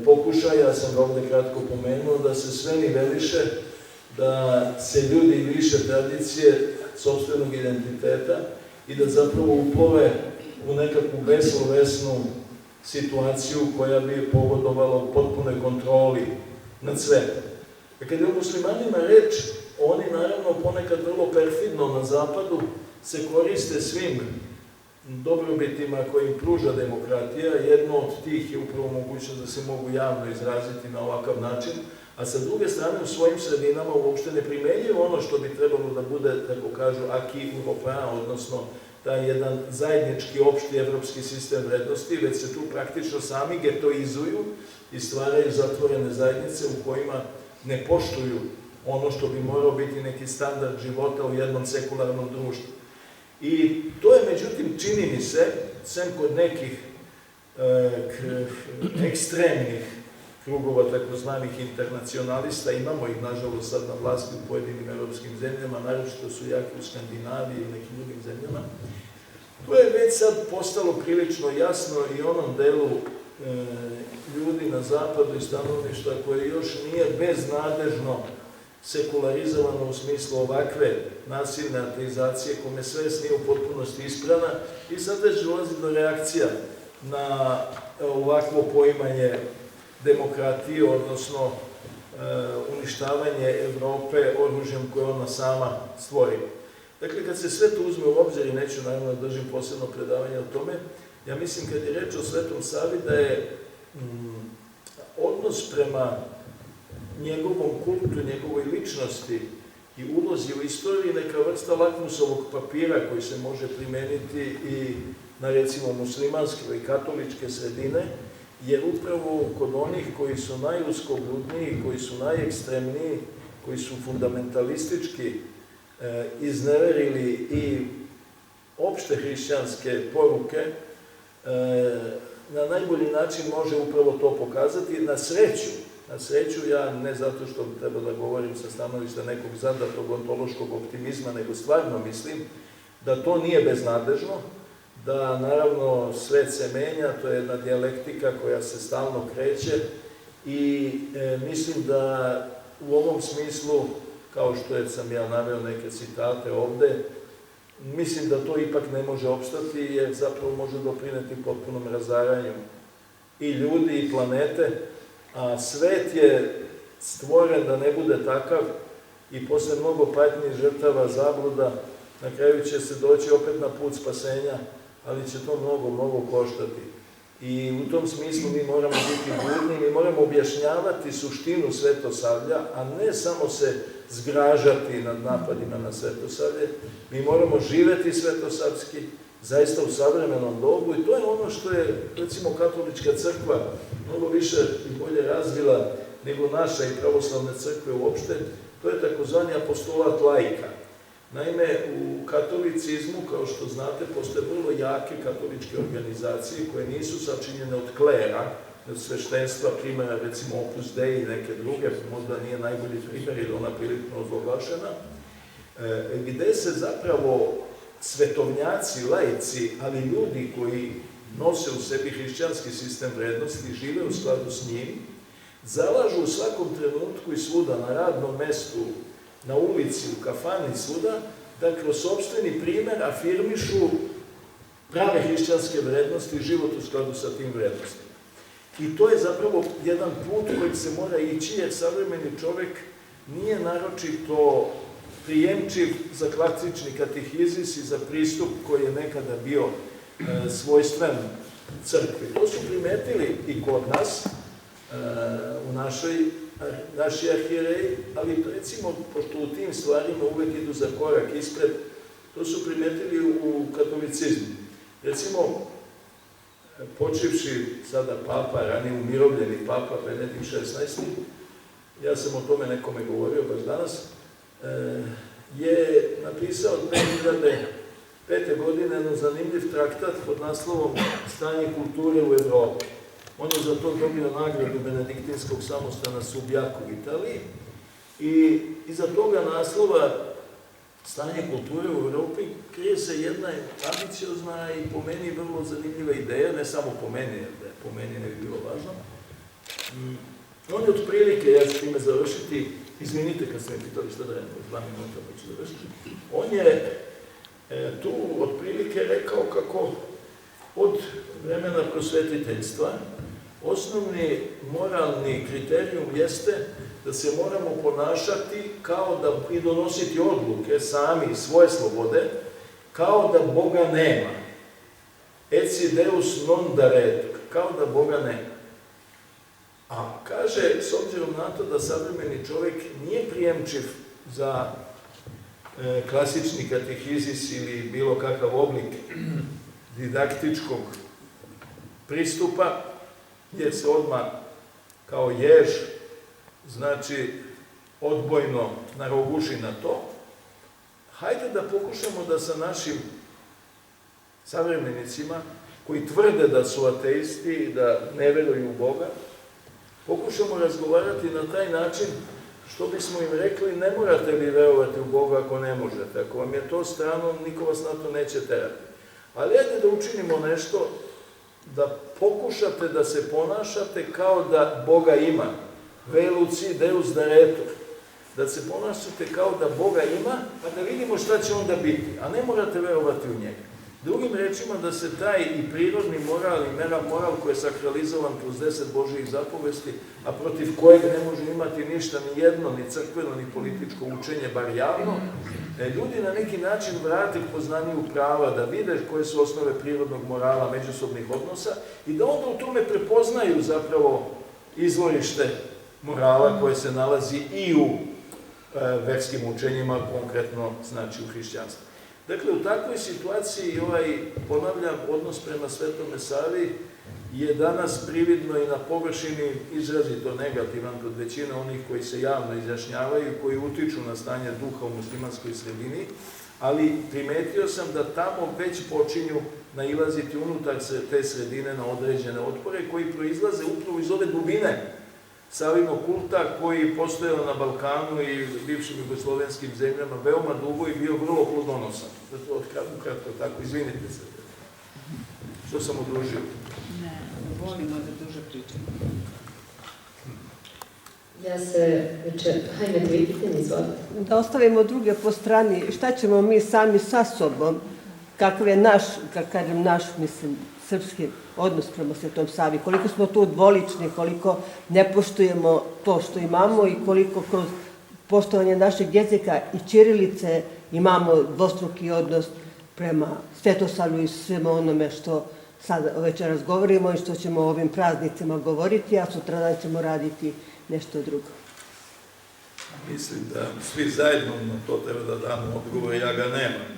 pokušaja, sam ga ovde kratko pomenuo, da se sve niveliše, da se ljudi liše tradicije, sopstvenog identiteta i da zapravo uplove u nekakvu beslovesnu situaciju koja bi pogodovala u potpunoj kontroli nad svetom. Kada je o muslimanima reč, oni naravno ponekad vrlo perfidno na zapadu se koriste svim dobrobitima koje im pruža demokratija. Jedno od tih je upravo mogućnost da se mogu javno izraziti na ovakav način, a sa druge strane u svojim sredinama uopšte ne primenjuju ono što bi trebalo da bude, tako kažu, acquis européen, odnosno taj jedan zajednički opšti evropski sistem vrednosti, već se tu praktično sami getoizuju i stvaraju zatvorene zajednice u kojima ne poštuju ono što bi morao biti neki standard života u jednom sekularnom društvu. I to je, međutim, čini mi se, sem kod nekih ekstremnih krugova takozvanih internacionalista, imamo ih, nažalost, sad na vlasti u pojedinim evropskim zemljama, naročito su jaki u Skandinaviji i nekim drugim zemljama. To je već sad postalo prilično jasno i onom delu ljudi na zapadu i stanovništva koje još nije beznadežno sekularizovano u smislu ovakve nasilne ateizacije, kome svest nije u potpunosti isprana i sad već dolazi do reakcija na ovakvo poimanje demokratije, odnosno uništavanje Evrope oružjem koje ona sama stvori. Dakle, kad se sve to uzme u obzir, i neću naravno da držim posebno predavanje o tome, ja mislim kad je reč o Svetom Savi da je odnos prema njegovom kultu, njegovoj ličnosti i ulozi u istoriji neka vrsta lakmusovog papira koji se može primeniti i na, recimo, muslimanske i katoličke sredine, jer upravo kod onih koji su najuskogrudniji, koji su najekstremniji, koji su fundamentalistički izneverili i opšte hrišćanske poruke, na najbolji način može upravo to pokazati. Na sreću, ja ne zato što treba da govorim sa stanovišta nekog zadatog ontološkog optimizma, nego stvarno mislim da to nije beznadežno, da naravno svet se menja, to je jedna dijalektika koja se stalno kreće i mislim da u ovom smislu, kao što sam ja naveo neke citate ovde, mislim da to ipak ne može opstati jer zapravo može doprineti potpunom razaranju i ljudi i planete, a svet je stvoren da ne bude takav i posle mnogo patnji, žrtava, zabluda, na kraju će se doći opet na put spasenja, ali će to mnogo, mnogo koštati. I u tom smislu mi moramo biti budni, mi moramo objašnjavati suštinu Svetosavlja, a ne samo se zgražati nad napadima na Svetosavlje. Mi moramo živeti svetosavski, zaista u savremenom dobu, i to je ono što je, recimo, katolička crkva mnogo više i bolje razvila nego naša i pravoslavne crkve uopšte. To je takozvani apostolat laika. Naime, u katolicizmu, kao što znate, postoje vrlo jake katoličke organizacije koje nisu sačinjene od klera, sveštenstva, primjera recimo Opus Dei i neke druge, možda nije najbolji primjer jer ona prilično ozloglašena, gde se zapravo svetovnjaci, laici, ali ljudi koji nose u sebi hrišćanski sistem vrednosti, žive u skladu s njim, zalažu u svakom trenutku i svuda, na radnom mestu, na ulici, u kafani, svuda, da kroz sopstveni primer afirmišu prave hrišćanske vrednosti i život u skladu sa tim vrednostima. I to je zapravo jedan put kojim se mora ići, jer savremeni čovek nije naročito prijemčiv za klasični katehizis i za pristup koji je nekada bio svojstven crkvi. To su primetili i kod nas, u naši arhijereji, ali recimo, pošto u tim stvarima uvek idu za korak ispred, to su primetili u katolicizmu. Recimo, počivši sada papa, ranije umirovljeni papa Benedikt XVI, ja sam o tome nekome govorio baš danas, je napisao 2005. godine jedan zanimljiv traktat pod naslovom Stanje kulture u Evropi. On je za to dobio nagradu Benediktinskog samostana Subijaku u Italiji i iza toga naslova Stanje kulture u Evropi krije se jedna ambiciozna i po meni vrlo zanimljiva ideja, ne samo po meni, jer da je po meni ne bi bilo važno. On je otprilike, ja ću time završiti, izvinite kad ste mi pitali šta da je, 2 minuta pa ću završiti. On je tu otprilike rekao kako od vremena prosvetiteljstva osnovni moralni kriterijum jeste da se moramo ponašati kao da i donositi odluke sami iz svoje slobode, kao da Boga nema. Eci Deus non daretur, kao da Boga nema. A kaže, s obzirom na to da savremeni čovjek nije prijemčiv za klasični katehizis ili bilo kakav oblik didaktičkog pristupa, jer se odmah kao jež, znači odbojno naroguši na to, hajde da pokušamo da sa našim savremenicima, koji tvrde da su ateisti i da ne veruju u Boga, pokušamo razgovarati na taj način što bismo im rekli, ne morate vi verovati u Boga ako ne možete. Ako vam je to strano, niko vas na to neće terati. Ali ajde da učinimo nešto, da pokušate da se ponašate kao da Boga ima. Veluci Deus daretur. Da se ponašate kao da Boga ima, pa da vidimo šta će onda biti. A ne morate verovati u njega. Drugim rečima, da se taj i prirodni moral i moral koji je sakralizovan kroz 10 Božijih zapovesti, a protiv kojeg ne može imati ništa, ni jedno, ni crkveno, ni političko učenje, bar javno, ljudi na neki način vrate poznaniju prava, da vide koje su osnove prirodnog morala, međusobnih odnosa i da onda u tome prepoznaju zapravo izvorište morala koje se nalazi i u verskim učenjima, konkretno znači u hrišćanstvu. Dakle, u takvoj situaciji ponavljam, odnos prema Svetome Savi je danas prividno i na površini izrazito negativan kod većine onih koji se javno izjašnjavaju, koji utiču na stanje duha u muslimanskoj sredini, ali primetio sam da tamo već počinju nailaziti unutar te sredine na određene otpore koji proizlaze upravo iz ove dubine Savinog kulta koji postojao na Balkanu i bivšim jugoslovenskim zemljama veoma dugo i bio vrlo plodonosan. Ukratko tako, izvinite se. Što sam odužio? Ne, volimo da duže pričamo. Ja se hajme dvije pitanje, izvolite. Da ostavimo druge po strani, šta ćemo mi sami sa sobom, kakav je naš, kažem naš, mislim, srpski odnos prema Svetom Savi, koliko smo tu dvolični, koliko ne poštujemo to što imamo i koliko kroz poštovanje našeg jezika i ćirilice imamo dvostruki odnos prema Svetosavlju i svema onome što sad večeras govorimo i što ćemo o ovim praznicima govoriti, a sutradan ćemo raditi nešto drugo. Mislim da svi zajedno na to treba da damo odgovor, ja ga nemam.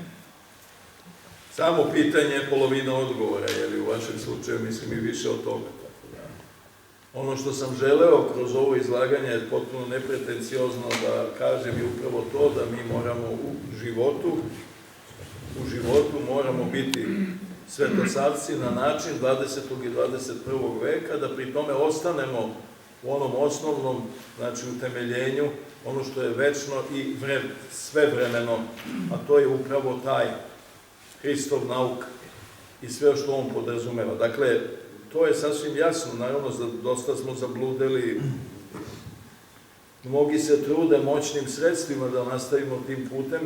Samo pitanje je polovina odgovora, jer u vašem slučaju mislim i više od toga. Ono što sam želeo kroz ovo izlaganje je potpuno nepretenciozno da kažem je upravo to da mi moramo u životu moramo biti svetosavci na način 20. i 21. veka, da pri tome ostanemo u onom osnovnom, znači utemeljenju, ono što je večno i svevremeno, a to je upravo taj Hristov nauk i sve što on podrazumeva. Dakle, to je sasvim jasno, naravno, dosta smo zabludeli, mnogi se trude moćnim sredstvima da nastavimo tim putem,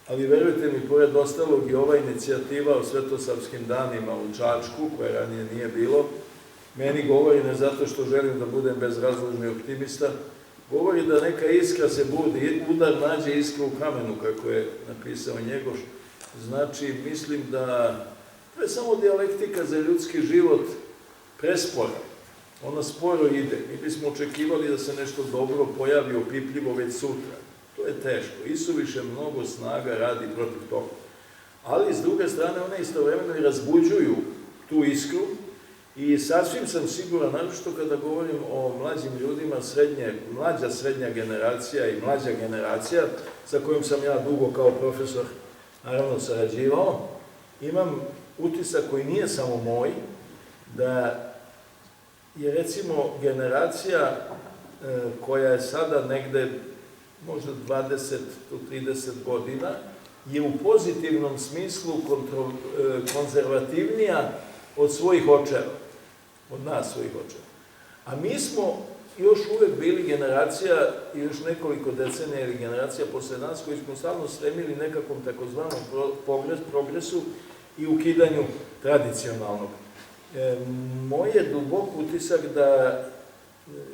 ali verujte mi, pored ostalog i ova inicijativa o Svetosavskim danima u Čačku, koje ranije nije bilo, meni govori, ne zato što želim da budem bezrazložni optimista, govori da neka iskra se budi, udar nađe iskru u kamenu, kako je napisao Njegoš. Znači, mislim da to je samo dijalektika za ljudski život prespora. Ona sporo ide. Mi bismo očekivali da se nešto dobro pojavi, opipljivo već sutra. To je teško. Isuviše mnogo snaga radi protiv toga. Ali, s druge strane, one istovremeno i razbuđuju tu iskru i sasvim sam siguran, naročito kada govorim o mlađim ljudima, mlađa srednja generacija i mlađa generacija, sa kojom sam ja dugo kao profesor naravno sarađivao, imam utisak koji nije samo moj, da je recimo generacija koja je sada negde možda 20 do 30 godina, je u pozitivnom smislu konzervativnija od svojih očeva, od nas svojih očeva. A mi smo još uvek bili generacija, i još nekoliko decenija ili generacija posle nas, koji smo stalno stremili nekakvom takozvanom progresu i ukidanju tradicionalnog. Moj je dubok utisak da,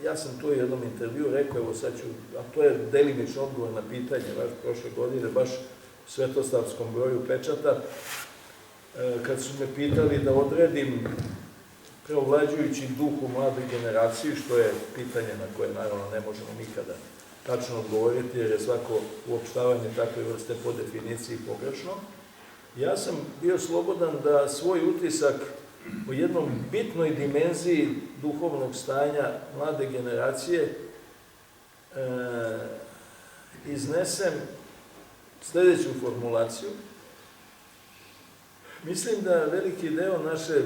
ja sam to u jednom intervju rekao, evo sad ću, a to je delimično odgovor na pitanje, prošle godine, baš u Svetosavskom broju pečata, kad su me pitali da odredim preovlađujući duh u mladoj generaciji, što je pitanje na koje naravno ne možemo nikada tačno odgovoriti, jer je svako uopštavanje takve vrste po definiciji pogrešno, ja sam bio slobodan da svoj utisak o jednom bitnoj dimenziji duhovnog stanja mlade generacije iznesem sledeću formulaciju. Mislim da veliki deo naše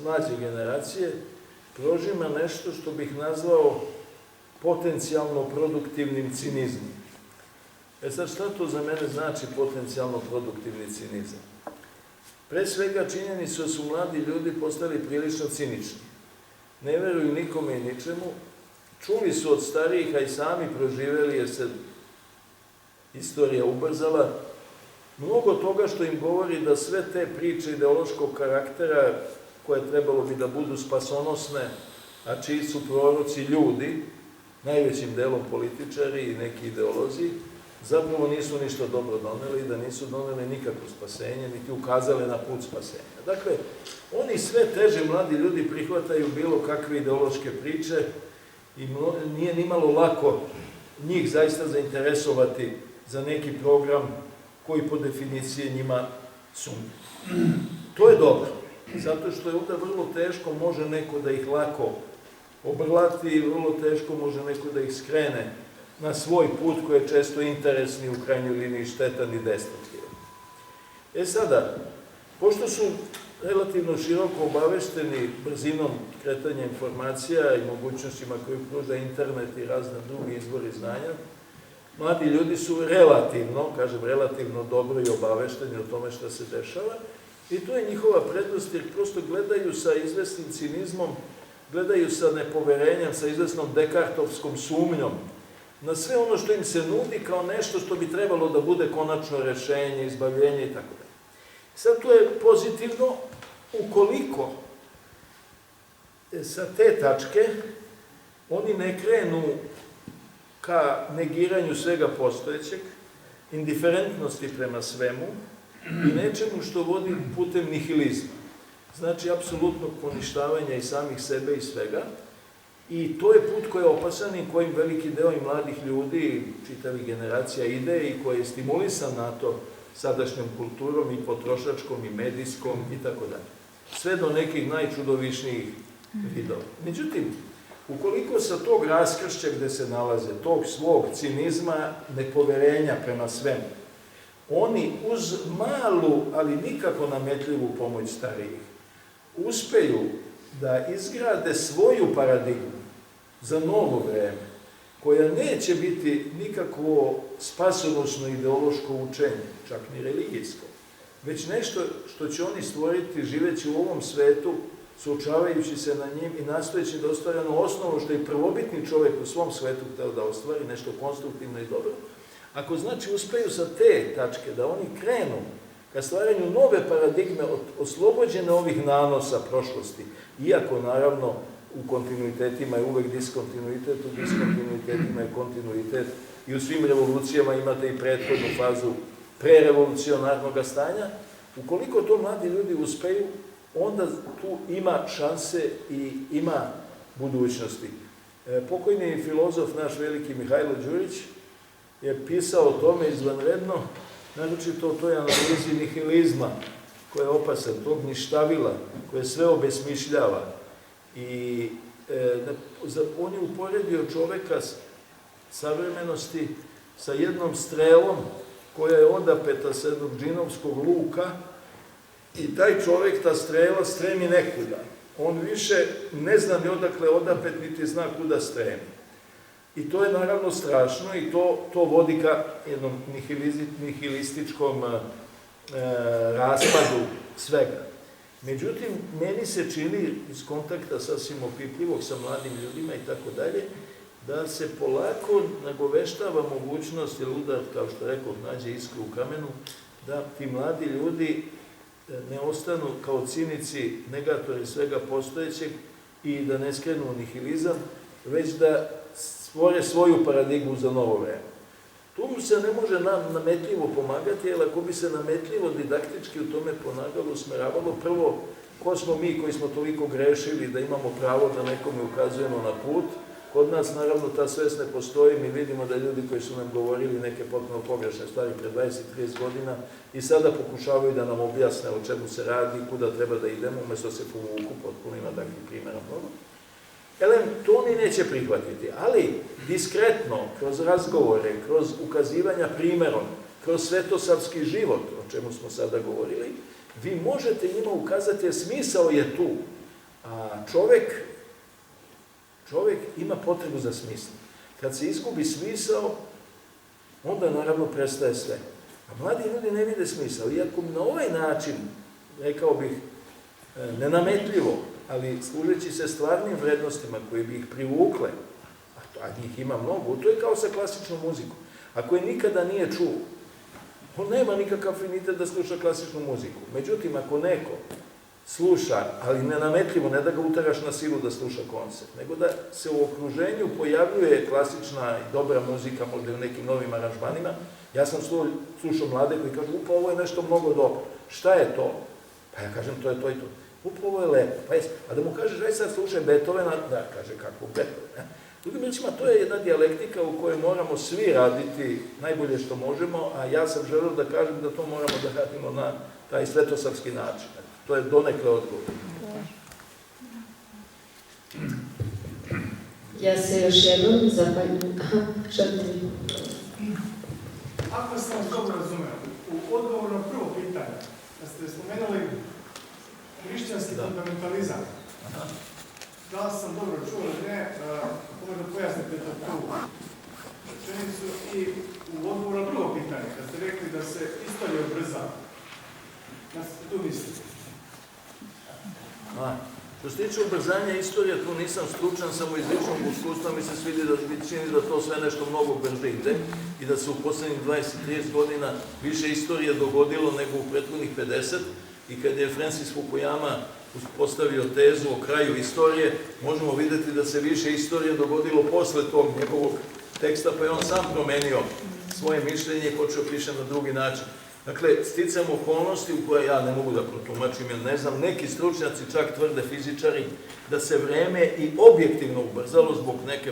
mlađe generacije prožima nešto što bih nazvao potencijalno produktivnim cinizmom. Sad, šta to za mene znači potencijalno produktivni cinizam? Pre svega, činjenicu da su mladi ljudi postali prilično cinični. Ne veruju nikome i ničemu. Čuli su od starijih, a i sami proživeli, jer se istorija ubrzala, mnogo toga što im govori da sve te priče ideološkog karaktera, koje trebalo bi da budu spasonosne, a čiji su proroci ljudi, najvećim delom političari i neki ideolozi, zapravo nisu ništa dobro doneli i da nisu doneli nikakvo spasenje, niti ukazale na put spasenja. Dakle, oni sve teže mladi ljudi prihvataju bilo kakve ideološke priče i nije nimalo lako njih zaista zainteresovati za neki program koji po definiciji njima sumnja. To je dobro, zato što je onda vrlo teško može neko da ih lako obrlati i vrlo teško može neko da ih skrene na svoj put koji je često interesni, u krajnjoj liniji štetan i destruktivan. Sada, pošto su relativno široko obavešteni brzinom kretanja informacija i mogućnostima koju pruža internet i razne drugi izvori znanja, mladi ljudi su relativno dobro i obavešteni o tome šta se dešava i to je njihova prednost jer prosto gledaju sa izvesnim cinizmom, gledaju sa nepoverenjem, sa izvesnom dekartovskom sumnjom na sve ono što im se nudi kao nešto što bi trebalo da bude konačno rešenje, izbavljenje i tako dalje. Sad to je pozitivno ukoliko sa te tačke oni ne krenu ka negiranju svega postojećeg, indiferentnosti prema svemu i nečemu što vodi putem nihilizma. Znači, apsolutnog poništavanja i samih sebe i svega. I to je put koji je opasan i kojim veliki deo i mladih ljudi, čitavih generacija ide i koji je stimulisan na to sadašnjom kulturom i potrošačkom i medijskom i tako dalje. Sve do nekih najčudovišnijih vidova. Međutim, ukoliko sa tog raskršća gde se nalaze, tog svog cinizma, nepoverenja prema svemu, oni uz malu, ali nikako nametljivu pomoć starijih, uspeju da izgrade svoju paradigmu za novo vreme, koja neće biti nikakvo spasonosno ideološko učenje, čak ni religijsko, već nešto što će oni stvoriti živeći u ovom svetu, suočavajući se na njim i nastojeći da ostvari ono osnovu što je prvobitni čovjek u svom svetu hteo da ostvari, nešto konstruktivno i dobro. Ako znači uspeju sa te tačke da oni krenu ka stvaranju nove paradigme oslobođene ovih nanosa prošlosti, iako naravno u kontinuitetima je uvek diskontinuitet, u diskontinuitetima je kontinuitet i u svim revolucijama imate i prethodnu fazu prerevolucionarnog stanja, ukoliko to mladi ljudi uspeju, onda tu ima šanse i ima budućnosti. Pokojni filozof, naš veliki Mihajlo Đurić, je pisao o tome izvanredno, naročito o toj analizi nihilizma, koja je opasan, tog ništavila, koje sve obesmišljava. I on je uporedio čoveka savremenosti sa jednom strelom koja je odapeta sa jednog džinovskog luka i taj čovek, ta strela, stremi nekuda. On više ne zna ni odakle odapet, niti zna kuda stremi. I to je naravno strašno i to vodi ka jednom nihilističkom raspadu svega. Međutim, meni se čini iz kontakta sasvim opipljivog sa mladim ljudima i tako dalje, da se polako nagoveštava mogućnost, jer udar, kao što rekao, nađe iskru u kamenu, da ti mladi ljudi ne ostanu kao cinici, negatori svega postojećeg i da ne skrenu u nihilizam, već da stvore svoju paradigmu za novo vreme. Tu mu se ne može nametljivo pomagati, jer ako bi se nametljivo didaktički u tome pomagalo, usmeravalo, prvo, ko smo mi koji smo toliko grešili da imamo pravo da nekome ukazujemo na put, kod nas naravno ta svest ne postoji, mi vidimo da ljudi koji su nam govorili neke potpuno pogrešne stvari pre 20-30 godina i sada pokušavaju da nam objasne o čemu se radi, kuda treba da idemo, umesto se povuku, potpuno ima takvih primjera mnogo. To oni neće prihvatiti, ali diskretno, kroz razgovore, kroz ukazivanja primjerom, kroz svetosavski život, o čemu smo sada govorili, vi možete njima ukazati, jer smisao je tu. A čovek ima potrebu za smislom. Kad se izgubi smisao, onda naravno prestaje sve. A mladi ljudi ne vide smisao. Iako na ovaj način, rekao bih, nenametljivo, ali služeći se stvarnim vrednostima koje bi ih privukle, a njih ima mnogo, to je kao sa klasičnom muzikom. Ako je nikada nije čuo, on nema nikakav afinitet da sluša klasičnu muziku. Međutim, ako neko sluša, ali nenametljivo, ne da ga utaraš na silu da sluša koncert, nego da se u okruženju pojavljuje klasična i dobra muzika, možda i u nekim novim aranžmanima, ja sam slušao mlade koji kažu, upa, ovo je nešto mnogo dobro. Šta je to? Pa ja kažem, to je to i to. Upa, ovo je lepo. A da mu kažeš, aj sad slušaj Beethovena, da, kaže, kako Beethoven. Drugim rečima, to je jedna dijalektika u kojoj moramo svi raditi najbolje što možemo, a ja sam želeo da kažem da to moramo da radimo na taj svetosavski način. To je donekle odgovor. Ja se još jednom zahvaljujem. Ako sam vas dobro razumeo, u odgovoru na prvo pitanje, da ste spomenuli hrišćanski fundamentalizam, da li sam dobro čuo ili ne, možda pojasnite to prvu rečenicu i u odgovoru na prvo pitanje, kad ste rekli da se istorija ubrzava, da ste tu mislili? Što se tiče ubrzanja istorije, tu nisam stručan, samo iz ličnog iskustva mi se čini da to sve nešto mnogo brže ide i da se u poslednjih 20-30 godina više istorije dogodilo nego u prethodnih 50 i kad je Francis Fukuyama postavio tezu o kraju istorije, možemo videti da se više istorije dogodilo posle tog njegovog teksta, pa je on sam promenio svoje mišljenje i počeo piše na drugi način. Dakle, sticam okolnosti u koje ja ne mogu da protumačim, jer ne znam, neki stručnjaci, čak tvrde fizičari, da se vreme i objektivno ubrzalo zbog neke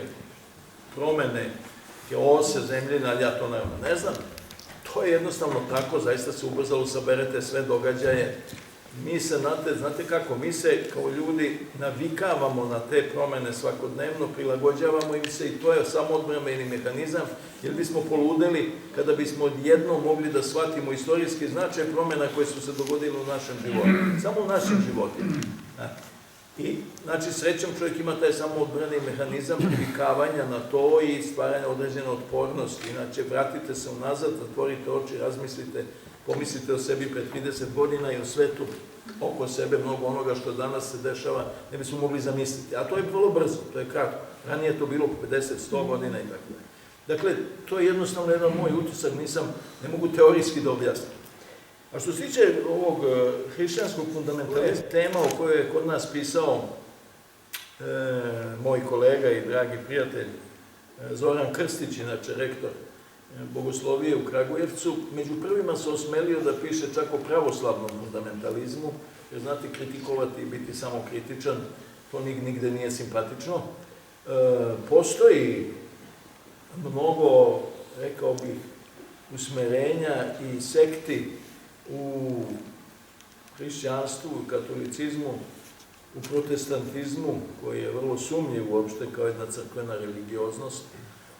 promene ose zemljine, ali ja to ne znam. To je jednostavno tako, zaista se ubrzalo, saberete sve događaje mi se, znate kako, mi se kao ljudi navikavamo na te promene svakodnevno, prilagođavamo im se i to je samo odbrambeni mehanizam, jer bismo poludeli kada bismo odjednom mogli da shvatimo istorijski značaj promjena koje su se dogodile u našem životu, samo u našim životima. I, znači, srećom čovjek ima taj samo odbrani mehanizam navikavanja na to i stvaranja određene otpornosti. Inače, vratite se unazad, otvorite oči, razmislite, pomislite o sebi pred 30 godina i o svetu oko sebe, mnogo onoga što danas se dešava, ne bismo mogli zamisliti. A to je vrlo brzo, to je kratko. Ranije je to bilo 50-100 godina i tako dalje. Dakle, to je jednostavno jedan moj utisak, ne mogu teorijski da objasnim. A što se tiče ovog hrišćanskog fundamentalizma, tema o kojoj je kod nas pisao moj kolega i dragi prijatelj Zoran Krstić, inače rektor Bogoslovije u Kragujevcu, među prvima se osmelio da piše čak o pravoslavnom fundamentalizmu, jer znate, kritikovati i biti samo kritičan, to nigde nije simpatično. Postoji mnogo, rekao bih, usmerenja i sekti u hrišćanstvu, u katolicizmu, u protestantizmu, koji je vrlo sumnjiv uopšte kao jedna crkvena religioznost,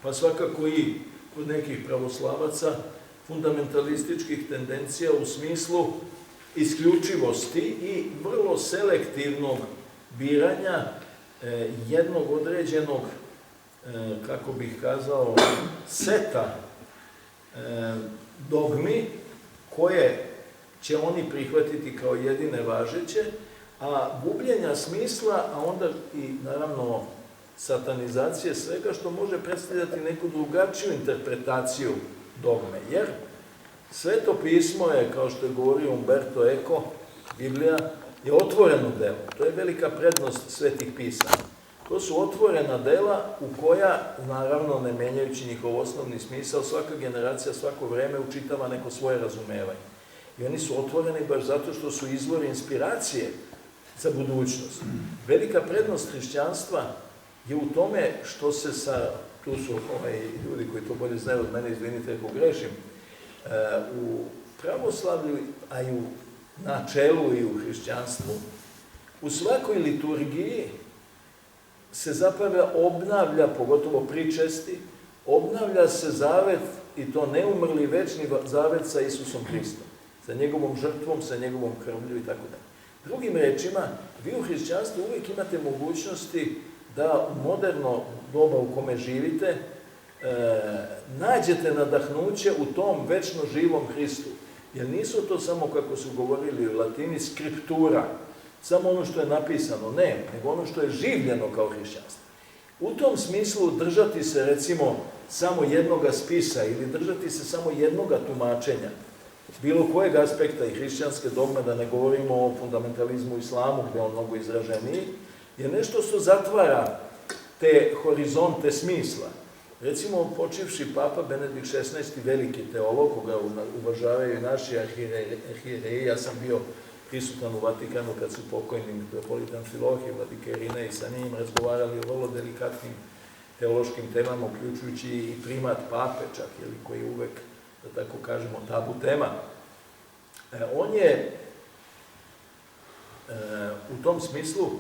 pa svakako i kod nekih pravoslavaca fundamentalističkih tendencija u smislu isključivosti i vrlo selektivnog biranja jednog određenog, kako bih kazao, seta dogmi koje će oni prihvatiti kao jedine važeće, a gubljenja smisla, a onda i naravno satanizacije svega što može predstavljati neku drugačiju interpretaciju dogme. Jer Sveto pismo je, kao što je govorio Umberto Eco, Biblija, je otvoreno delo. To je velika prednost svetih pisama. To su otvorena dela u koja, naravno ne menjajući njihov osnovni smisao, svaka generacija, svako vreme učitava neko svoje razumevanje. I oni su otvoreni baš zato što su izvori inspiracije za budućnost. Velika prednost hrišćanstva je u tome što se tu su ljudi koji to bolje znaju od mene, izvinite ako grešim, u pravoslavlju, a i u načelu i u hrišćanstvu, u svakoj liturgiji se zapravo obnavlja, pogotovo pričesti, obnavlja se zavet, i to neumrli večni zavet sa Isusom Hristom, sa njegovom žrtvom, sa njegovom krvlju i tako dalje. Drugim rečima, vi u hrišćanstvu uvijek imate mogućnosti da u moderno doba u kome živite nađete nadahnuće u tom večno živom Hristu. Jer nisu to samo, kako su govorili u latini, skriptura, samo ono što je napisano, ne, nego ono što je življeno kao hrišćanstvo. U tom smislu držati se, recimo, samo jednoga spisa ili držati se samo jednoga tumačenja, bilo kojeg aspekta i hrišćanske dogme, da ne govorimo o fundamentalizmu islamu, gdje je on mnogo izraženiji, je nešto što zatvara te horizonte smisla. Recimo, počivši Papa Benedikt XVI, veliki teolog, koga uvažavaju i naši arhijereji, ja sam bio prisutan u Vatikanu kad su pokojni metropolitan Amfilohije, Vladike Irine i sa njim razgovarali o vrlo delikatnim teološkim temama, uključujući i primat pape čak, koji je uvek, da tako kažemo, tabu tema. On je u tom smislu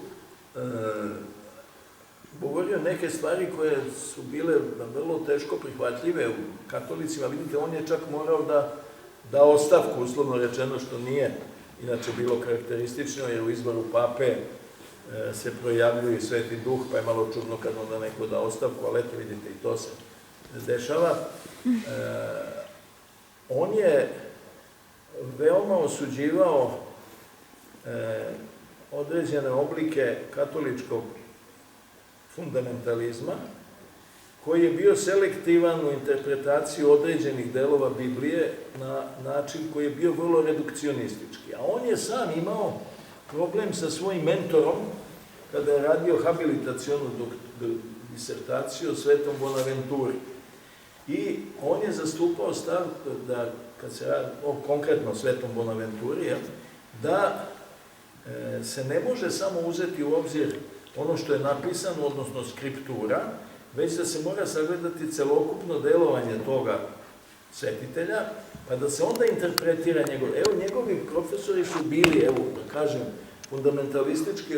govorio neke stvari koje su bile vrlo teško prihvatljive u katolicima. Vidite, on je čak morao da ostavku, uslovno rečeno, što nije inače bilo karakteristično, jer u izboru pape se projavljuje Sveti Duh, pa je malo čudno kad onda neko da ostavku, ali eto, vidite, i to se dešava. On je veoma osuđivao određene oblike katoličkog fundamentalizma, koji je bio selektivan u interpretaciji određenih delova Biblije na način koji je bio vrlo redukcionistički. A on je sam imao problem sa svojim mentorom kada je radio habilitacionu disertaciju o Svetom Bonaventuri. I on je zastupao stav da, kad se radi o konkretno Svetom Bonaventuri, da se ne može samo uzeti u obzir ono što je napisano, odnosno skriptura, već da se mora sagledati celokupno delovanje toga svetitelja, pa da se onda interpretira njegovi profesori su bili, evo da kažem, fundamentalistički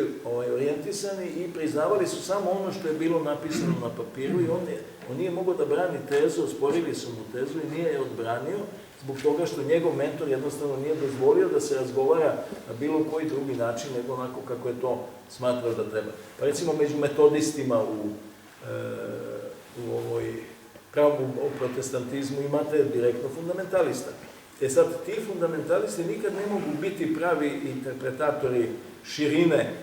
orijentisani i priznavali su samo ono što je bilo napisano na papiru i on nije mogao da brani tezu, osporili su mu tezu i nije je odbranio zbog toga što njegov mentor jednostavno nije dozvolio da se razgovara na bilo koji drugi način nego onako kako je to smatrao da treba. Pa recimo među metodistima u protestantizmu imate direktno fundamentalista. Sad, ti fundamentalisti nikad ne mogu biti pravi interpretatori širine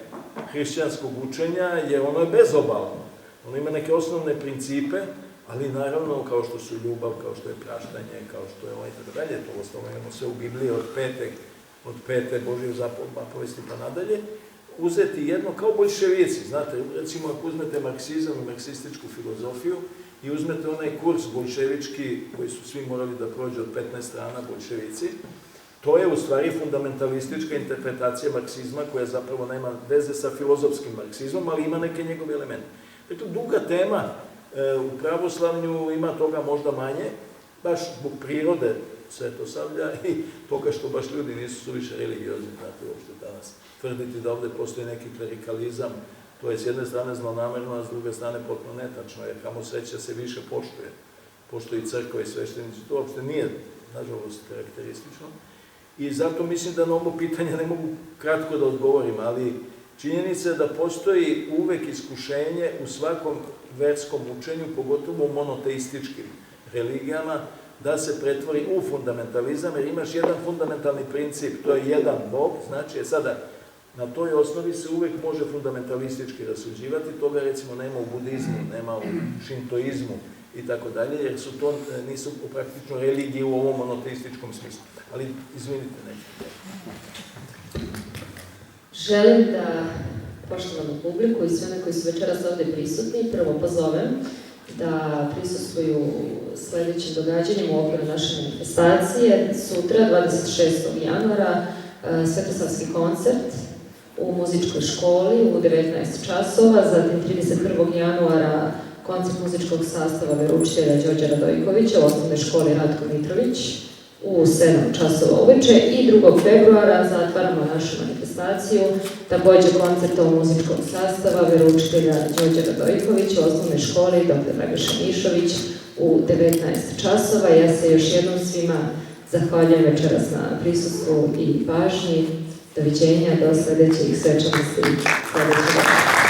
hrišćanskog učenja, jer ono je bezobalno. Ono ima neke osnovne principe, ali naravno, kao što su ljubav, kao što je praštanje, kao što je i tako dalje, to ostalo imamo sve u Bibliji od pete Božje zapovesti pa nadalje, uzeti jedno kao boljševici, znate, recimo ako uzmete marksizam i marksističku filozofiju i uzmete onaj kurs boljševički koji su svi morali da prođu od 15 strana boljševici, to je u stvari fundamentalistička interpretacija marksizma koja zapravo nema veze sa filozofskim marksizmom, ali ima neke njegove elemente. Dakle, duga tema, u pravoslavlju ima toga možda manje, baš zbog prirode svetosavlja i toga što baš ljudi nisu suviše religiozni, znate, uopšte danas tvrditi da ovde postoji neki klerikalizam, to je s jedne strane zlonamerno, a s druge strane potpuno netačno, jer kamo sreća se više poštuje. Postoji crkva i sveštenici, to uopšte nije, nažalost, karakteristično. I zato mislim da na ovo pitanje ne mogu kratko da odgovorim, ali činjenica je da postoji uvek iskušenje u svakom verskom učenju, pogotovo u monoteističkim religijama, da se pretvori u fundamentalizam, jer imaš jedan fundamentalni princip, to je jedan Bog, znači sada na toj osnovi se uvek može fundamentalistički rasuđivati, toga recimo nema u budizmu, nema u šintoizmu i tako dalje, jer nisu praktično religije u ovom monoteističkom smislu. Ali, izvinite, nećete. Želim da poštovanu publiku i sve one koji su večeras ovde prisutni prvo pozovem da prisustvuju sledećim događanjima u okviru naše manifestacije. Sutra, 26. januara, svetosavski koncert u muzičkoj školi u 19 časova, zatim 31. januara koncert muzičkog sastava veroučitelja Đorđa Radojkovića u osnovnoj školi Ratko Mitrović u 7 časova uveče i 2. februara zatvaramo našu manifestaciju takođe koncertom muzičkog sastava veroučitelja Đorđa Radojkovića u osnovnoj školi dr. Dragoša Mišović u 19 časova. Ja se još jednom svima zahvaljujem večeras na prisustvu i pažnji. Doviđenja, do sledećih svečanosti sledećeg dana.